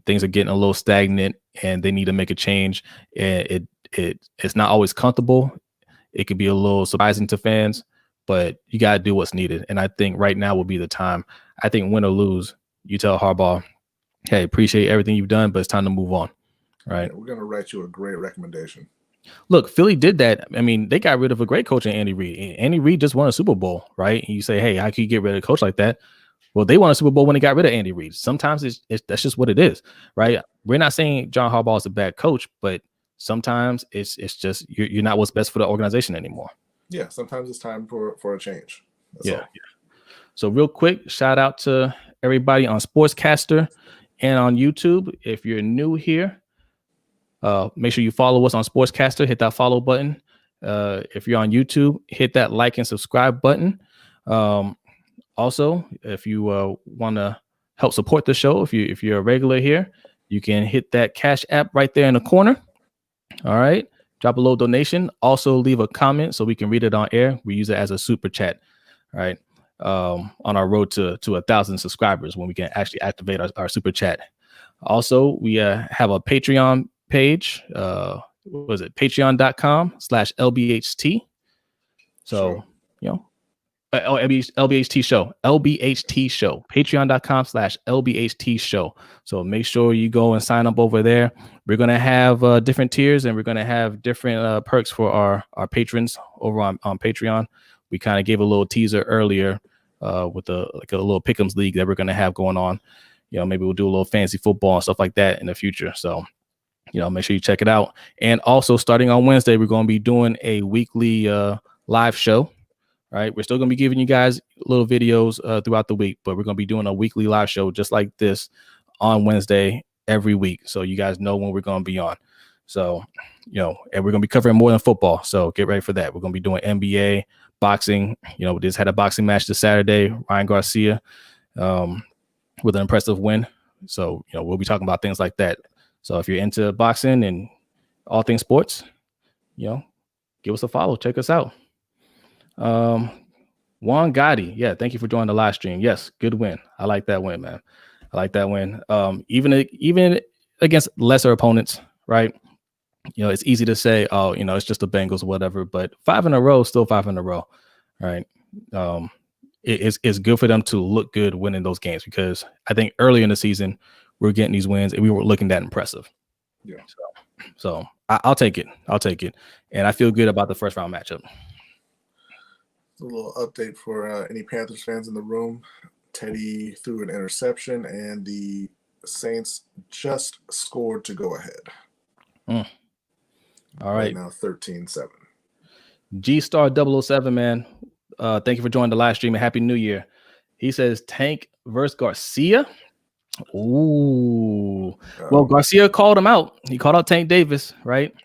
things are getting a little stagnant and they need to make a change. And it's not always comfortable. It could be a little surprising to fans, but you got to do what's needed. And I think right now will be the time. I think win or lose, you tell Harbaugh, hey, appreciate everything you've done, but it's time to move on. Right. Yeah, we're going to write you a great recommendation. Look, Philly did that. I mean, they got rid of a great coach in Andy Reid. Andy Reid just won a Super Bowl, right? And you say, hey, how can you get rid of a coach like that? Well, they won a Super Bowl when they got rid of Andy Reid. Sometimes that's just what it is, right? We're not saying John Harbaugh is a bad coach, but sometimes it's just you're not what's best for the organization anymore. Yeah, sometimes it's time for a change. That's all. So real quick, shout out to everybody on Sportscaster and on YouTube. If you're new here, make sure you follow us on Sportscaster. Hit that follow button. If you're on YouTube, hit that like and subscribe button. Also, if you want to help support the show, if you're a regular here, you can hit that Cash App right there in the corner. All right. Drop a little donation. Also, leave a comment so we can read it on air. We use it as a super chat. All right. On our road to 1,000 subscribers when we can actually activate our super chat. Also, we have a Patreon page. What was it? Patreon.com/LBHT. So, LBHT show. Patreon.com/LBHT show. So make sure you go and sign up over there. We're going to have different tiers and we're going to have different perks for our patrons over on Patreon. We kind of gave a little teaser earlier with a little pick'ems league that we're going to have going on. Maybe we'll do a little fantasy football and stuff like that in the future. So, make sure you check it out. And also starting on Wednesday, we're going to be doing a weekly live show. Right. We're still going to be giving you guys little videos throughout the week, but we're going to be doing a weekly live show just like this on Wednesday every week. So you guys know when we're going to be on. So, and we're going to be covering more than football. So get ready for that. We're going to be doing NBA, boxing. We just had a boxing match this Saturday, Ryan Garcia with an impressive win. So, we'll be talking about things like that. So if you're into boxing and all things sports, give us a follow. Check us out. Juan Gotti, yeah, thank you for joining the live stream. Yes, good win. I like that win, man. I like that win. Even against lesser opponents, right? It's easy to say, oh, it's just the Bengals or whatever, but 5 in a row, still 5 in a row, right? it's good for them to look good winning those games, because I think early in the season we're getting these wins and we were looking that impressive. Yeah. So I'll take it. And I feel good about the first round matchup. A little update for any Panthers fans in the room. Teddy threw an interception, and the Saints just scored to go ahead. All right. Now 13-7. G-Star 007, man. Thank you for joining the live stream and Happy New Year. He says Tank versus Garcia. Ooh. Well, Garcia called him out. He called out Tank Davis, right?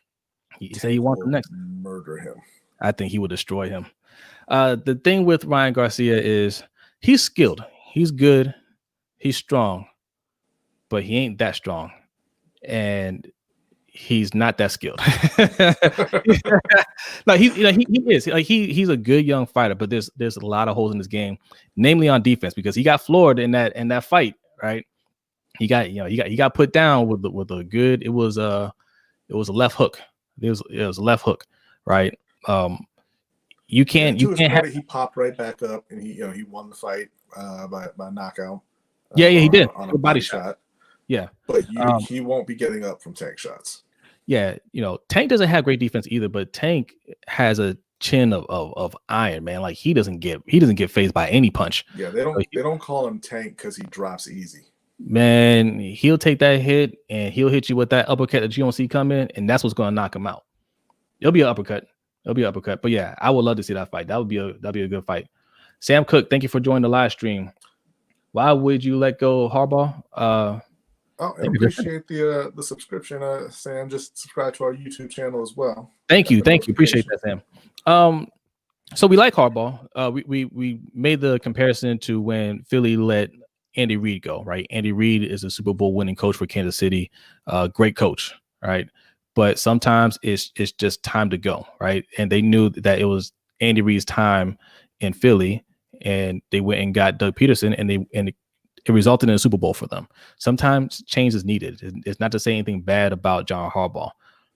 He said he wants him next. Murder him. I think he will destroy him. The thing with Ryan Garcia is he's skilled. He's good. He's strong. But he ain't that strong. And he's not that skilled. No, he is. Like he's a good young fighter, but there's a lot of holes in this game, namely on defense, because he got floored in that fight, right? He got put down with a good. It was a left hook. It was a left hook, right? You can't have. He popped right back up, and he won the fight by knockout. Yeah, he did on a body shot. Yeah, but he won't be getting up from Tank shots. Yeah, Tank doesn't have great defense either, but Tank has a chin of iron, man. Like he doesn't get phased by any punch. Yeah, they don't call him Tank because he drops easy. Man, he'll take that hit and he'll hit you with that uppercut that you don't see coming, and that's what's going to knock him out. It'll be an uppercut. But yeah, I would love to see that fight. That'd be a good fight. Sam Cook, thank you for joining the live stream. Why would you let go of Harbaugh? I appreciate the subscription, Sam. Just subscribe to our YouTube channel as well. Thank you. Appreciate that, Sam. So we like Harbaugh. We made the comparison to when Philly let Andy Reid go, right? Andy Reid is a Super Bowl winning coach for Kansas City, great coach, right? But sometimes it's just time to go, right? And they knew that it was Andy Reid's time in Philly, and they went and got Doug Peterson, and it resulted in a Super Bowl for them. Sometimes change is needed. It's not to say anything bad about John Harbaugh,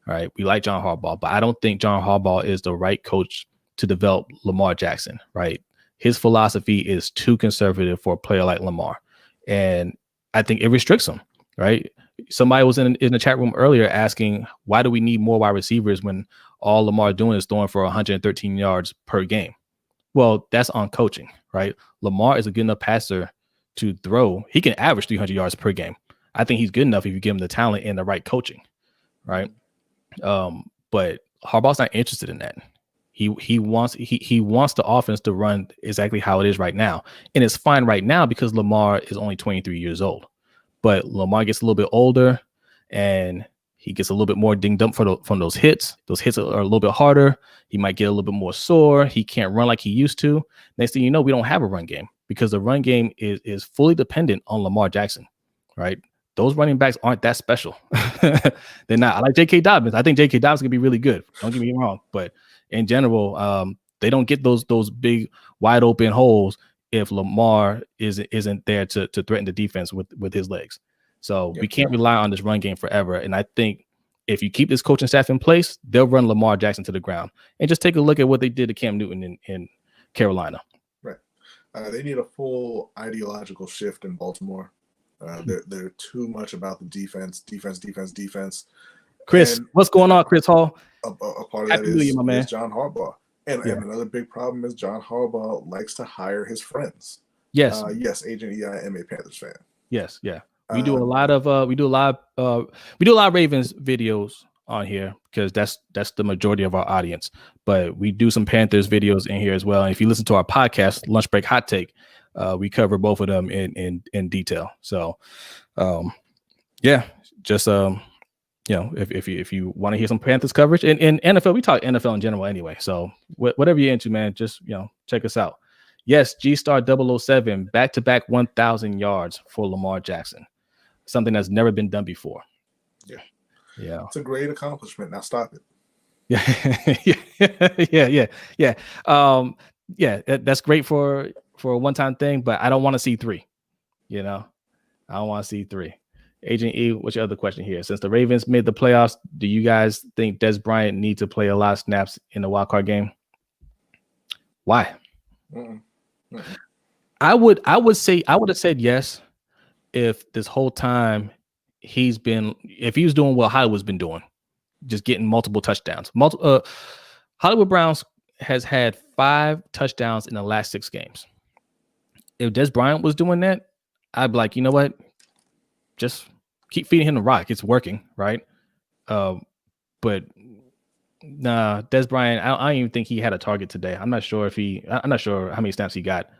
right? We like John Harbaugh, but I don't think John Harbaugh is the right coach to develop Lamar Jackson, right? His philosophy is too conservative for a player like Lamar, and I think it restricts him, right? Somebody was in the chat room earlier asking, why do we need more wide receivers when all Lamar is doing is throwing for 113 yards per game? Well, that's on coaching, right? Lamar is a good enough passer to throw. He can average 300 yards per game. I think he's good enough if you give him the talent and the right coaching, right? But Harbaugh's not interested in that. He wants the offense to run exactly how it is right now, and it's fine right now because Lamar is only 23 years old. But Lamar gets a little bit older, and he gets a little bit more dinged up from those hits. Those hits are a little bit harder. He might get a little bit more sore. He can't run like he used to. Next thing you know, we don't have a run game because the run game is fully dependent on Lamar Jackson, right? Those running backs aren't that special. They're not. I like J.K. Dobbins. I think J.K. Dobbins can be really good. Don't get me wrong. But in general, they don't get those big, wide open holes if Lamar isn't there to threaten the defense with his legs. So we can't rely on this run game forever. And I think if you keep this coaching staff in place, they'll run Lamar Jackson to the ground. And just take a look at what they did to Cam Newton in Carolina. Right. They need a full ideological shift in Baltimore. They're too much about the defense. Chris, what's going on, Chris Hall? A part of that is John Harbaugh. And another big problem is John Harbaugh likes to hire his friends. Yes. Yes, Agent EI, I'm a Panthers fan. Yes, yeah. We do a lot of Ravens videos on here because that's the majority of our audience. But we do some Panthers videos in here as well. And if you listen to our podcast, Lunch Break Hot Take, we cover both of them in detail. So just if you want to hear some Panthers coverage in NFL, we talk NFL in general anyway. So whatever you're into, man, just check us out. Yes, G-Star 007, back-to-back 1,000 yards for Lamar Jackson. Something that's never been done before. Yeah. It's a great accomplishment. Now stop it. Yeah. That's great for a one-time thing, but I don't want to see three. I don't want to see three. Agent E, what's your other question here? Since the Ravens made the playoffs, do you guys think Dez Bryant needs to play a lot of snaps in the wild card game? Why? I would have said yes if this whole time if he was doing what Hollywood's been doing, just getting multiple touchdowns. Hollywood Browns has had 5 touchdowns in the last 6 games. If Dez Bryant was doing that, I'd be like, you know what? Just keep feeding him the rock. It's working, right? But nah, Dez Bryant, I don't even think he had a target today. I'm not sure how many snaps he got.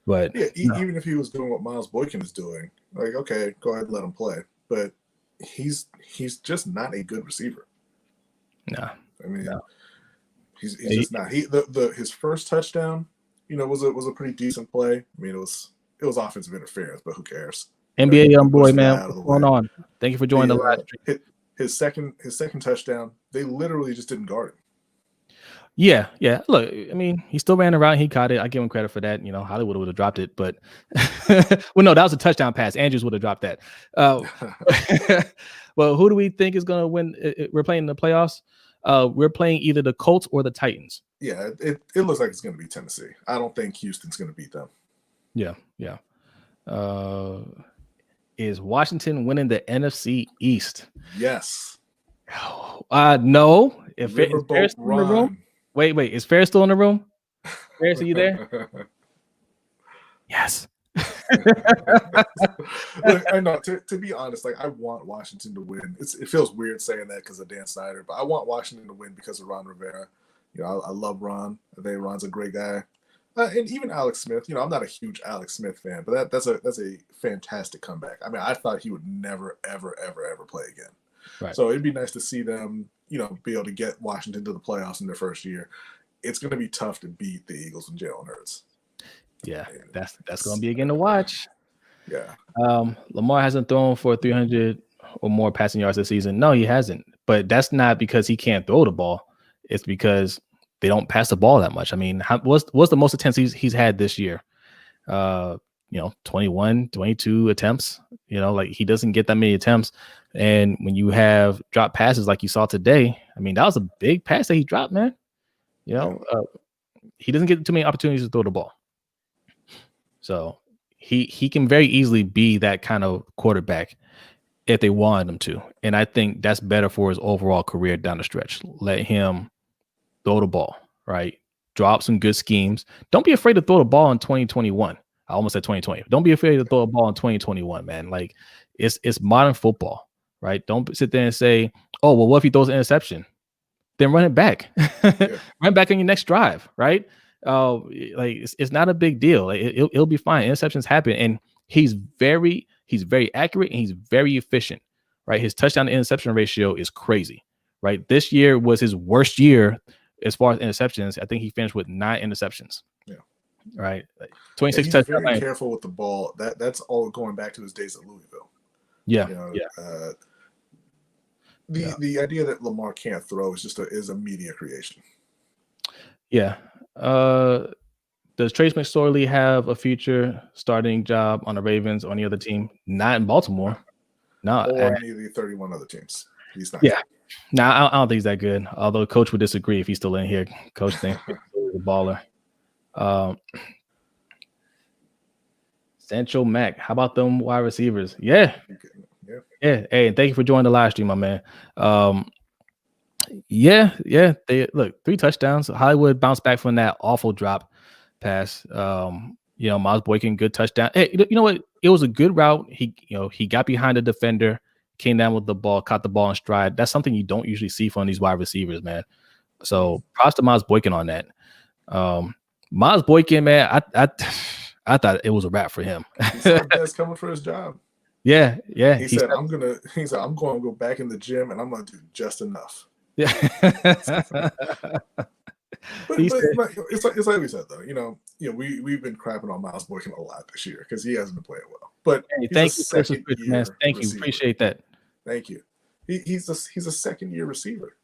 But yeah, even if he was doing what Miles Boykin is doing, like, okay, go ahead and let him play. But he's just not a good receiver. No. I mean, he's just not. His first touchdown, was a pretty decent play. I mean, it was offensive interference, but who cares? NBA young boy, man. What's going on? Thank you for joining the live stream. His second touchdown, they literally just didn't guard him. Yeah. Look, I mean, he still ran around. He caught it. I give him credit for that. Hollywood would have dropped it, but well, no, that was a touchdown pass. Andrews would have dropped that. Well, who do we think is going to win? We're playing in the playoffs. We're playing either the Colts or the Titans. Yeah, it looks like it's going to be Tennessee. I don't think Houston's going to beat them. Yeah. Is Washington winning the NFC East? Yes. No. If Ferris in the room, wait, is Ferris still in the room? Ferris, are you there? Yes. Look, I know. To be honest, like, I want Washington to win. It feels weird saying that because of Dan Snyder, but I want Washington to win because of Ron Rivera. I love Ron. I think Ron's a great guy. And even Alex Smith, I'm not a huge Alex Smith fan, but that's a fantastic comeback. I mean, I thought he would never, ever, ever, ever play again. Right. So it'd be nice to see them, be able to get Washington to the playoffs in their first year. It's going to be tough to beat the Eagles and Jalen Hurts. Yeah, that's going to be again to watch. Yeah. Lamar hasn't thrown for 300 or more passing yards this season. No, he hasn't. But that's not because he can't throw the ball. It's because they don't pass the ball that much. I mean, what's the most attempts he's had this year? 21, 22 attempts. Like, he doesn't get that many attempts. And when you have drop passes like you saw today, I mean, that was a big pass that he dropped, man. He doesn't get too many opportunities to throw the ball. So he can very easily be that kind of quarterback if they wanted him to. And I think that's better for his overall career down the stretch. Let him throw the ball, right? Drop some good schemes. Don't be afraid to throw the ball in 2021. I almost said 2020. Don't be afraid to throw a ball in 2021, man. Like, it's modern football, right? Don't sit there and say, oh, well, what if he throws an interception? Then run it back. Yeah. Run back on your next drive, right? Like, it's not a big deal. Like, it'll be fine. Interceptions happen, and he's very accurate and he's very efficient, right? His touchdown to interception ratio is crazy, right? This year was his worst year as far as interceptions. I think he finished with 9 interceptions. Yeah. Right. 26 touchdowns. He's very careful with the ball. That's all going back to his days at Louisville. Yeah. The idea that Lamar can't throw is a media creation. Yeah. Does Trace McSorley have a future starting job on the Ravens or any other team? Not in Baltimore. No. Or any of the 31 other teams. He's not. Yeah. No, I don't think he's that good. Although Coach would disagree if he's still in here. Coach thinks he's a baller. Sancho Mack. How about them wide receivers? Yeah. Hey, thank you for joining the live stream, my man. They look 3 touchdowns. Hollywood bounced back from that awful drop pass. Miles Boykin, good touchdown. Hey, you know what? It was a good route. He got behind the defender, came down with the ball, caught the ball in stride. That's something you don't usually see from these wide receivers, man. So props to Miles Boykin on that. Miles Boykin, man, I thought it was a wrap for him. He said that's coming for his job. Yeah. He said, I'm going to go back in the gym and I'm going to do just enough. Yeah. But it's like we said, though, we've been crapping on Miles Boykin a lot this year because he hasn't been playing well. But hey, thank you, man. Thank you, appreciate that. Thank you. He's a second year receiver.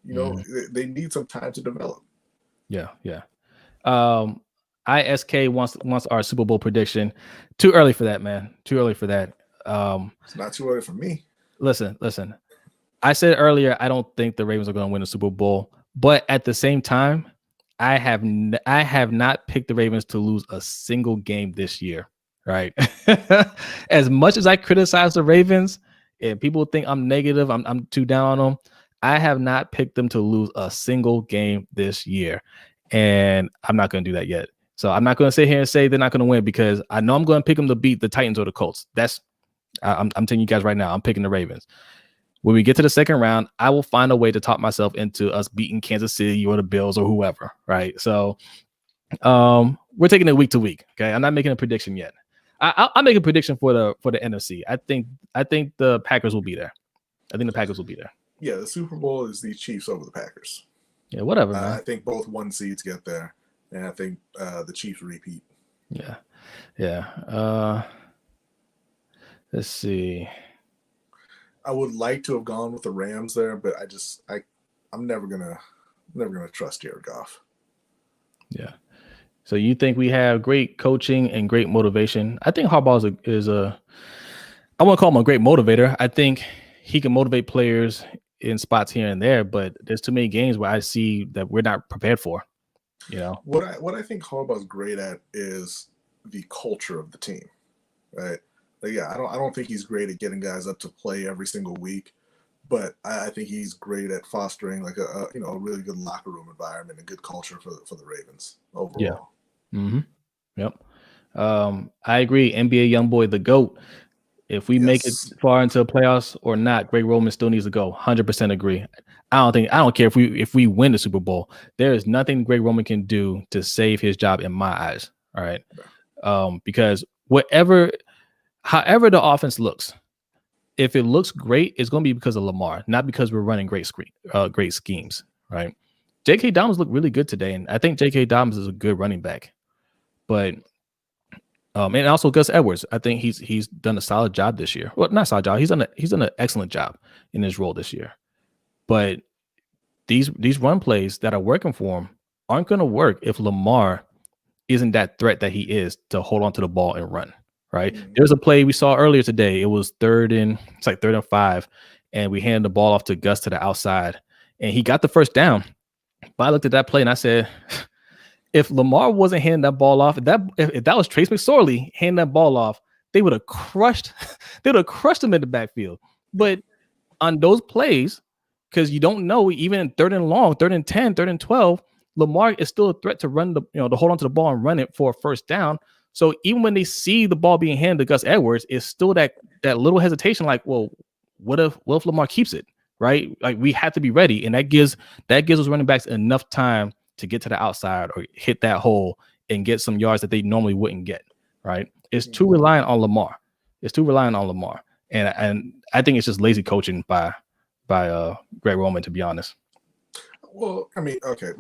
They need some time to develop. Yeah. ISK wants our Super Bowl prediction. Too early for that, man. Too early for that. It's not too early for me. Listen. I said earlier, I don't think the Ravens are going to win the Super Bowl, but at the same time, I have not picked the Ravens to lose a single game this year, right? As much as I criticize the Ravens and people think I'm negative, I'm too down on them. I have not picked them to lose a single game this year, and I'm not going to do that yet. So I'm not going to sit here and say they're not going to win because I know I'm going to pick them to beat the Titans or the Colts. I'm telling you guys right now, I'm picking the Ravens. When we get to the second round, I will find a way to talk myself into us beating Kansas City or the Bills or whoever, right? So we're taking it week to week. Okay, I'm not making a prediction yet. I'll make a prediction for the NFC. I think the Packers will be there. I think the Packers will be there. Yeah, the Super Bowl is the Chiefs over the Packers. Yeah, whatever, man. I think both 1 seeds get there, and I think the Chiefs repeat. Yeah. Let's see. I would like to have gone with the Rams there, but I'm never gonna trust Jared Goff. Yeah. So you think we have great coaching and great motivation? I think Harbaugh is a I won't call him a great motivator. I think he can motivate players in spots here and there, but there's too many games where I see that we're not prepared for. You know what I think Harbaugh's great at is the culture of the team, right? Like, yeah, I don't think he's great at getting guys up to play every single week, but I think he's great at fostering like a really good locker room environment and good culture for the Ravens overall. Yeah. Mm-hmm. Yep. I agree. NBA YoungBoy, the GOAT. If we make it far into the playoffs or not, Greg Roman still needs to go. 100% agree. I don't care if we win the Super Bowl. There is nothing Greg Roman can do to save his job in my eyes. All right. Because however the offense looks, if it looks great, it's going to be because of Lamar, not because we're running great schemes. Right. J.K. Dobbins looked really good today, and I think J.K. Dobbins is a good running back. But and also Gus Edwards, I think he's done a solid job this year. Well, not solid job. He's done an excellent job in his role this year. But these run plays that are working for him aren't going to work if Lamar isn't that threat that he is to hold on to the ball and run. Right. Mm-hmm. There's a play we saw earlier today. It was 3rd and 5, and we handed the ball off to Gus to the outside, and he got the first down. But I looked at that play and I said, if Lamar wasn't handing that ball off, if that was Trace McSorley handing that ball off, they would have crushed him in the backfield. But on those plays, because you don't know, even in 3rd and long, 3rd and 10, 3rd and 12, Lamar is still a threat to run to hold on to the ball and run it for a first down. So even when they see the ball being handed to Gus Edwards, it's still that little hesitation, like, well, what if Lamar keeps it? Right? Like, we have to be ready. And that gives us running backs enough time to get to the outside or hit that hole and get some yards that they normally wouldn't get. Right? It's too reliant on Lamar. And I think it's just lazy coaching by Greg Roman, to be honest. Well, I mean, okay,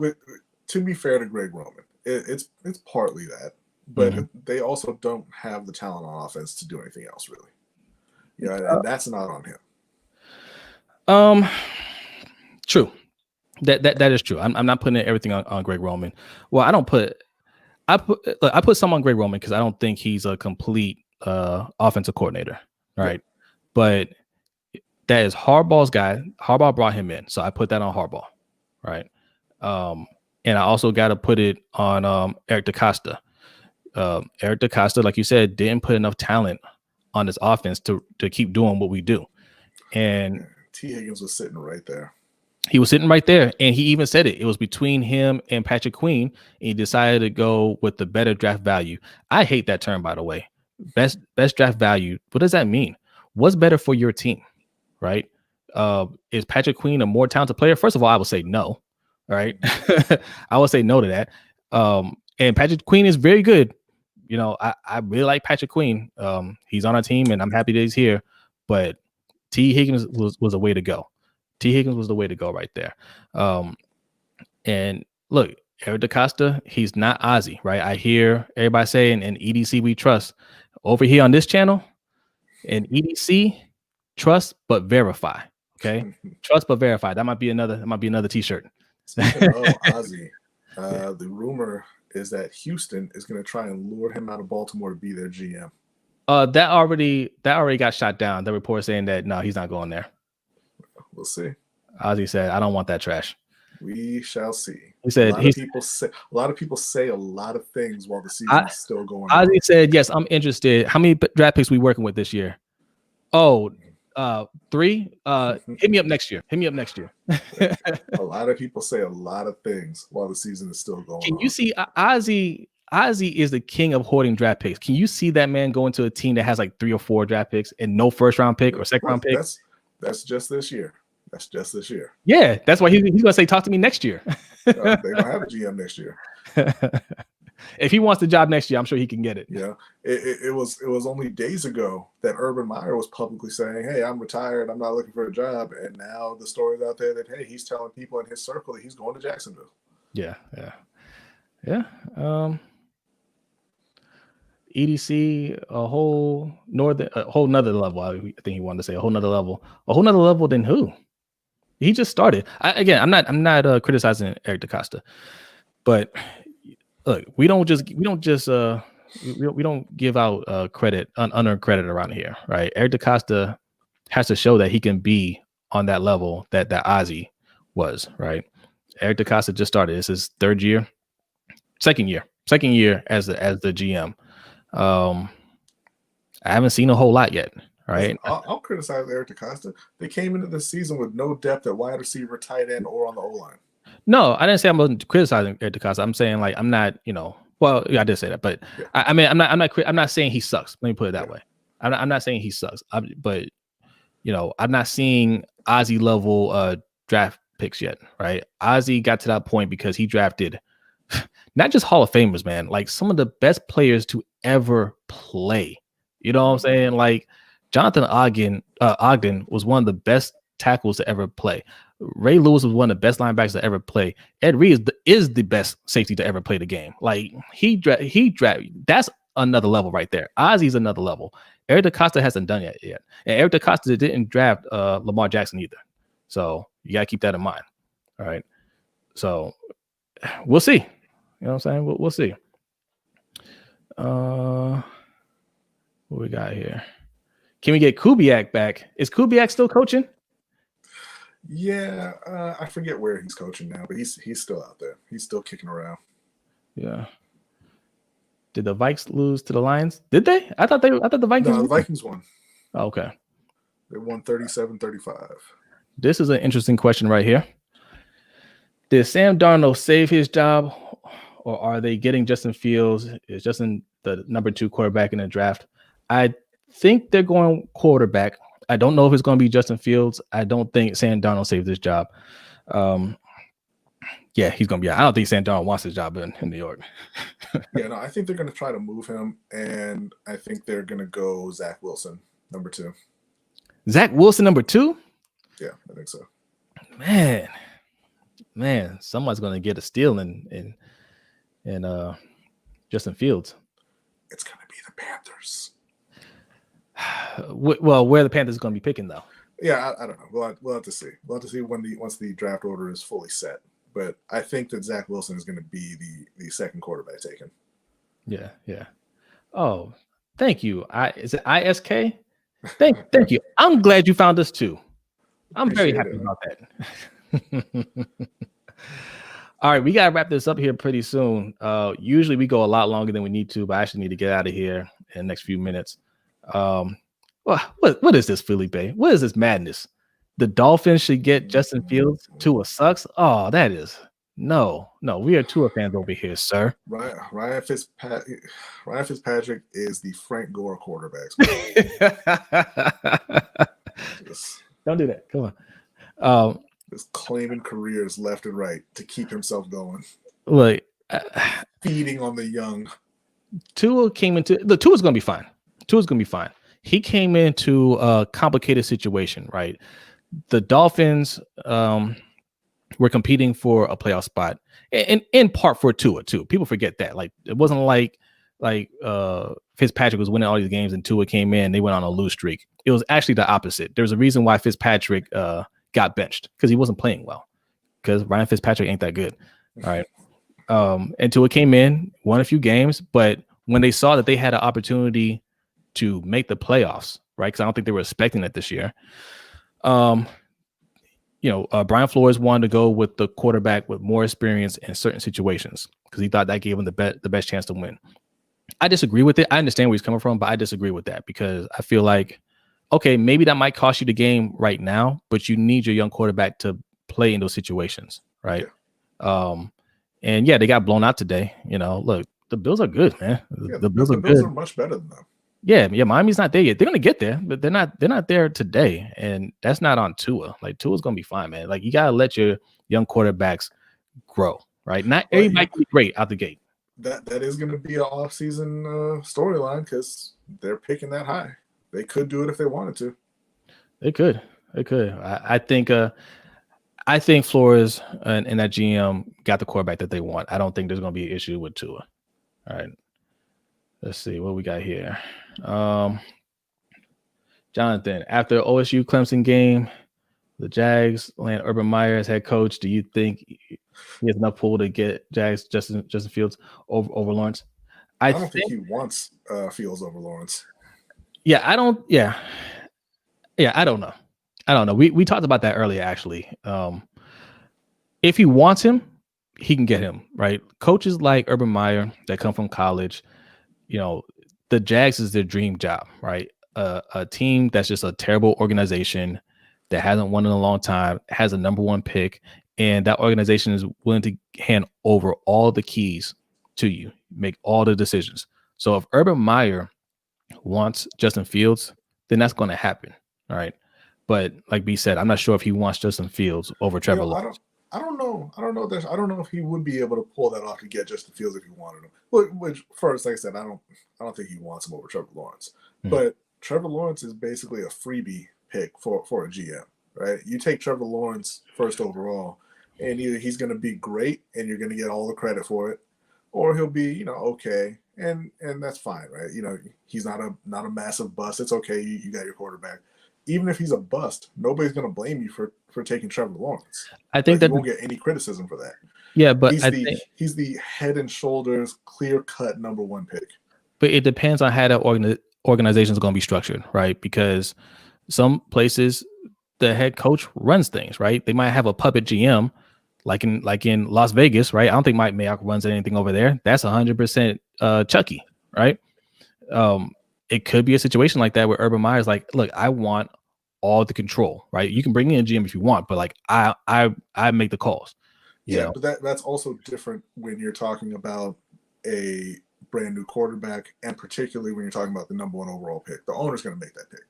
to be fair to Greg Roman, it's partly that, but they also don't have the talent on offense to do anything else, really. Yeah, and that's not on him. True. That is true. I'm not putting everything on Greg Roman. Well, I put some on Greg Roman because I don't think he's a complete offensive coordinator, right? Yeah. But that is Harbaugh's guy. Harbaugh brought him in, so I put that on Harbaugh, right? And I also got to put it on Eric DeCosta. Eric DeCosta, like you said, didn't put enough talent on this offense to keep doing what we do. And T. Higgins was sitting right there. He was sitting right there, and he even said it. It was between him and Patrick Queen, and he decided to go with the better draft value. I hate that term, by the way. Best draft value. What does that mean? What's better for your team, right? Is Patrick Queen a more talented player? First of all, I would say no, right? I would say no to that. And Patrick Queen is very good. I really like Patrick Queen. He's on our team, and I'm happy that he's here. But T. Higgins was a way to go. T. Higgins was the way to go right there. And look, Eric DeCosta, he's not Ozzy, right? I hear everybody saying, in EDC we trust. Over here on this channel, in EDC, trust but verify. Okay, trust but verify. That might be another T-shirt. Speaking of Ozzy, the rumor is that Houston is going to try and lure him out of Baltimore to be their GM. That already got shot down. The report saying that no, he's not going there. We'll see. Ozzy said, I don't want that trash. We shall see. He said a lot of people say a lot of things while the season is still going on. Ozzy said, "Yes, I'm interested. How many draft picks we working with this year?" Oh, 3. Hit me up next year. A lot of people say a lot of things while the season is still going on. Can you see Ozzy? Ozzy is the king of hoarding draft picks. Can you see that man go into a team that has like 3 or 4 draft picks and no first round pick or second round pick? That's just this year. That's just this year. Yeah, that's why he's gonna say, "Talk to me next year." They don't have a GM next year. If he wants the job next year, I'm sure he can get it. Yeah, it was only days ago that Urban Meyer was publicly saying, "Hey, I'm retired. I'm not looking for a job." And now the story's out there that, hey, he's telling people in his circle that he's going to Jacksonville. Yeah. EDC, a whole nother level. I think he wanted to say a whole nother level than who? He just started. I'm not criticizing Eric DeCosta, but look, we don't give out credit, unearned credit around here, right? Eric DeCosta has to show that he can be on that level that Ozzy was, right? Eric DeCosta just started. This is second year as the GM. I haven't seen a whole lot yet, right? I'll criticize Eric DeCosta. They came into the season with no depth at wide receiver, tight end, or on the O-line. No, I didn't say I'm criticizing Eric DeCosta. I'm saying, like, I'm not, well, yeah, I did say that, but yeah. I mean, I'm not saying he sucks. Let me put it that way. I'm not saying he sucks. But I'm not seeing Ozzy level draft picks yet, right? Ozzy got to that point because he drafted not just Hall of Famers, man, like some of the best players to ever play. You know what I'm saying? Like Jonathan Ogden was one of the best tackles to ever play. Ray Lewis was one of the best linebackers to ever play. Ed Reed is the best safety to ever play the game. Like he that's another level right there. Ozzy's another level. Eric DeCosta hasn't done it yet. And Eric DeCosta didn't draft Lamar Jackson either. So you got to keep that in mind. All right. So we'll see. You know what I'm saying? We'll see. What we got here? Can we get Kubiak back? Is Kubiak still coaching? Yeah, I forget where he's coaching now, but he's still out there. He's still kicking around. Yeah. Did the Vikes lose to the Lions? Did they? I thought the Vikings won. The Vikings won. Oh, okay. They won 37-35. This is an interesting question right here. Did Sam Darnold save his job, or are they getting Justin Fields? Is Justin the number 2 quarterback in the draft? I think they're going quarterback. I don't know if it's going to be Justin Fields. I don't think Sam Darnold saved his job. Yeah, he's going to be out. I don't think Sam Darnold wants his job in New York. Yeah, no, I think they're going to try to move him, and I think they're going to go Zach Wilson, number 2. Zach Wilson, number 2? Yeah, I think so. Man, someone's going to get a steal in Justin Fields. It's going to be the Panthers. Well, where the Panthers are going to be picking, though. Yeah, I don't know. We'll have to see. We'll have to see once the draft order is fully set. But I think that Zach Wilson is going to be the second quarterback taken. Yeah. Oh, thank you. Is it ISK? Thank you. I'm glad you found us too. I'm very happy about that. All right, we gotta wrap this up here pretty soon. Usually we go a lot longer than we need to, but I actually need to get out of here in the next few minutes. Well, what is this, Felipe? What is this madness? The Dolphins should get Justin Fields. Tua sucks. Oh, that is no. We are Tua fans over here, sir. Ryan Fitzpatrick is the Frank Gore quarterback. Don't do that. Come on. Just claiming careers left and right to keep himself going. Look, feeding on the young. Tua's going to be fine. Tua's going to be fine. He came into a complicated situation, right? The Dolphins were competing for a playoff spot, and in part for Tua too. People forget that. Like it wasn't like Fitzpatrick was winning all these games and Tua came in. They went on a lose streak. It was actually the opposite. There's a reason why Fitzpatrick got benched because he wasn't playing well. Because Ryan Fitzpatrick ain't that good. All right. And Tua came in, won a few games, but when they saw that they had an opportunity to make the playoffs, right? Because I don't think they were expecting it this year. Brian Flores wanted to go with the quarterback with more experience in certain situations because he thought that gave him the best chance to win. I disagree with it. I understand where he's coming from, but I disagree with that because I feel like, okay, maybe that might cost you the game right now, but you need your young quarterback to play in those situations, right? Yeah. And yeah, they got blown out today. Look, the Bills are good, man. The Bills are much better than them. Yeah, Miami's not there yet. They're gonna get there, but they're not there today, and that's not on Tua. Like Tua's gonna be fine, man. Like you gotta let your young quarterbacks grow, right? Not everybody can be great out the gate. That is going to be an off-season storyline because they're picking that high. They could do it if they wanted to. They could. I think Flores and that GM got the quarterback that they want. I don't think there's going to be an issue with Tua. All right. Let's see what we got here. Jonathan, after OSU Clemson game, the Jags land Urban Meyer as head coach. Do you think he has enough pull to get Jags Justin Fields over Lawrence? I don't think he wants Fields over Lawrence. Yeah, I don't. Yeah, I don't know. We talked about that earlier, actually. If he wants him, he can get him, right? Coaches like Urban Meyer that come from college, the Jags is their dream job, right? A team that's just a terrible organization that hasn't won in a long time, has a number one pick, and that organization is willing to hand over all the keys to you, make all the decisions. So if Urban Meyer wants Justin Fields, then that's going to happen, all right? But like B said, I'm not sure if he wants Justin Fields over Trevor Lawrence. I don't know. I don't know if he would be able to pull that off to get Justin Fields if he wanted him. Which first, like I said, I don't think he wants him over Trevor Lawrence. Mm-hmm. But Trevor Lawrence is basically a freebie pick for a GM, right? You take Trevor Lawrence first overall, and either he's going to be great and you're going to get all the credit for it, or he'll be, okay, and that's fine, right? He's not a massive bust. It's okay. You got your quarterback. Even if he's a bust, nobody's going to blame you for taking Trevor Lawrence. I think that you won't get any criticism for that. Yeah, but he's the head and shoulders clear cut number one pick. But it depends on how that organization is going to be structured, right? Because some places the head coach runs things, right? They might have a puppet GM, like in Las Vegas, right? I don't think Mike Mayock runs anything over there. That's 100% Chucky, right? It could be a situation like that where Urban Meyer's like, look, I want all the control, right? You can bring in a GM if you want, but like I make the calls. Yeah, but that's also different when you're talking about a brand new quarterback, and particularly when you're talking about the number one overall pick. The owner's going to make that pick.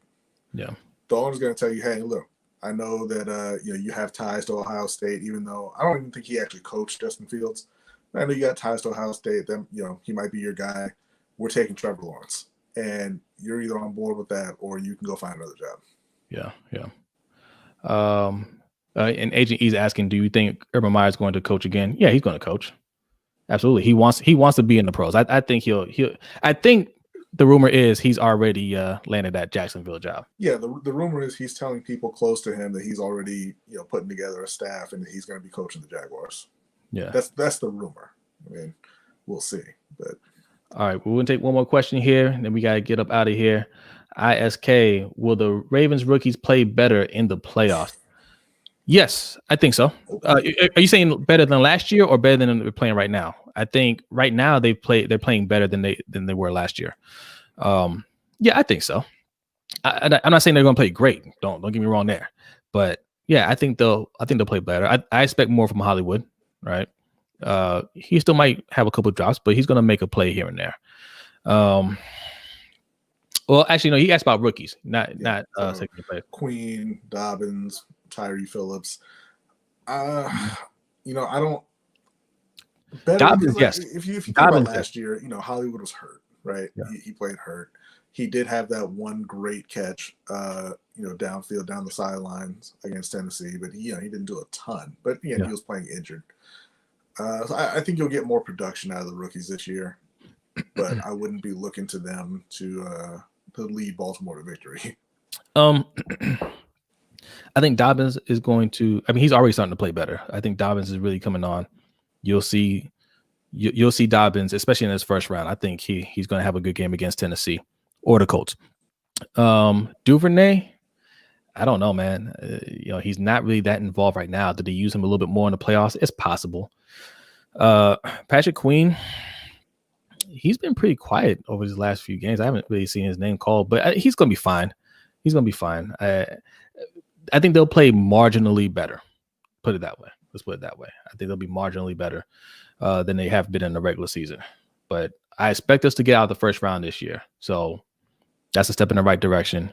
Yeah, the owner's going to tell you, hey, look, I know that you have ties to Ohio State, even though I don't even think he actually coached Justin Fields. I know you got ties to Ohio State. Then he might be your guy. We're taking Trevor Lawrence. And you're either on board with that or you can go find another job. Yeah. And Agent E's asking, do you think Urban Meyer is going to coach again? Yeah, he's going to coach. Absolutely. He wants to be in the pros. I think I think the rumor is he's already landed that Jacksonville job. Yeah, the rumor is he's telling people close to him that he's already putting together a staff and he's going to be coaching the Jaguars. Yeah. That's the rumor. I mean, we'll see. But all right, we're going to take one more question here, and then we got to get up out of here. ISK, will the Ravens rookies play better in the playoffs? Yes, I think so. Are you saying better than last year or better than they're playing right now? I think right now they're playing better than they were last year. Yeah, I think so. I'm not saying they're going to play great. Don't get me wrong there. But yeah, I think they'll play better. I expect more from Hollywood, right? He still might have a couple of drops, but he's going to make a play here and there. Well, actually, no. He asked about rookies, not second play. Queen, Dobbins, Tyree Phillips. I don't. Dobbins, yes. If you think about last year, Hollywood was hurt, right? Yeah. He played hurt. He did have that one great catch, downfield, down the sidelines against Tennessee, but he didn't do a ton. But he was playing injured. So I think you'll get more production out of the rookies this year, but I wouldn't be looking to them to lead Baltimore to victory. I think Dobbins is going to. I mean, he's already starting to play better. I think Dobbins is really coming on. You'll see Dobbins, especially in his first round. I think he's going to have a good game against Tennessee or the Colts. Duvernay, I don't know, man. He's not really that involved right now. Did they use him a little bit more in the playoffs? It's possible. Patrick Queen, he's been pretty quiet over his last few games. I haven't really seen his name called, but he's going to be fine. He's going to be fine. I think they'll play marginally better. Put it that way. Let's put it that way. I think they'll be marginally better than they have been in the regular season. But I expect us to get out of the first round this year. So that's a step in the right direction.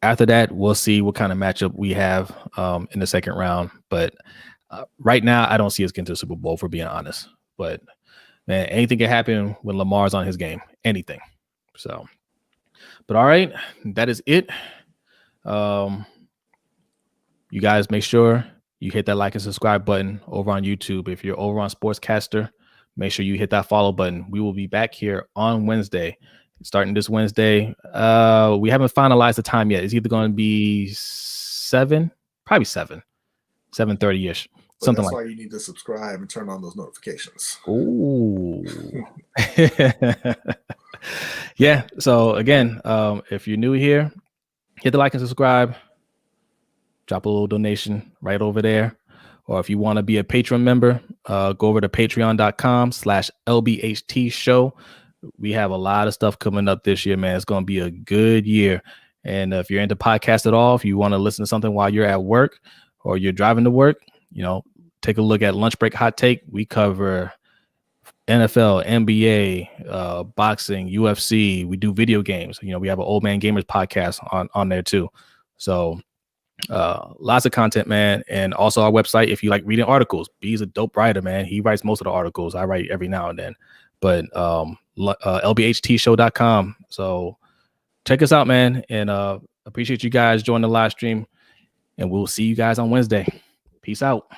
After that, we'll see what kind of matchup we have in the second round. But right now, I don't see us getting to the Super Bowl, for being honest. But, man, anything can happen when Lamar's on his game. Anything. So, but all right, that is it. You guys make sure you hit that like and subscribe button over on YouTube. If you're over on Sportscaster, make sure you hit that follow button. We will be back here on Wednesday. Starting this Wednesday. We haven't finalized the time yet. It's either going to be 7, probably 7:30ish. Something that's like why you need to subscribe and turn on those notifications. Ooh. Yeah. So again, if you're new here, hit the like and subscribe. Drop a little donation right over there. Or if you want to be a Patreon member, go over to patreon.com/LBHT show. We have a lot of stuff coming up this year, man. It's going to be a good year. And if you're into podcasts at all, if you want to listen to something while you're at work or you're driving to work, take a look at Lunch Break Hot Take. We cover NFL, NBA, boxing, UFC. We do video games. We have an Old Man Gamers podcast on there too. So lots of content, man. And also our website, if you like reading articles. B's a dope writer, man. He writes most of the articles. I write every now and then. But lbhtshow.com. So check us out, man. And appreciate you guys joining the live stream. And we'll see you guys on Wednesday. Peace out.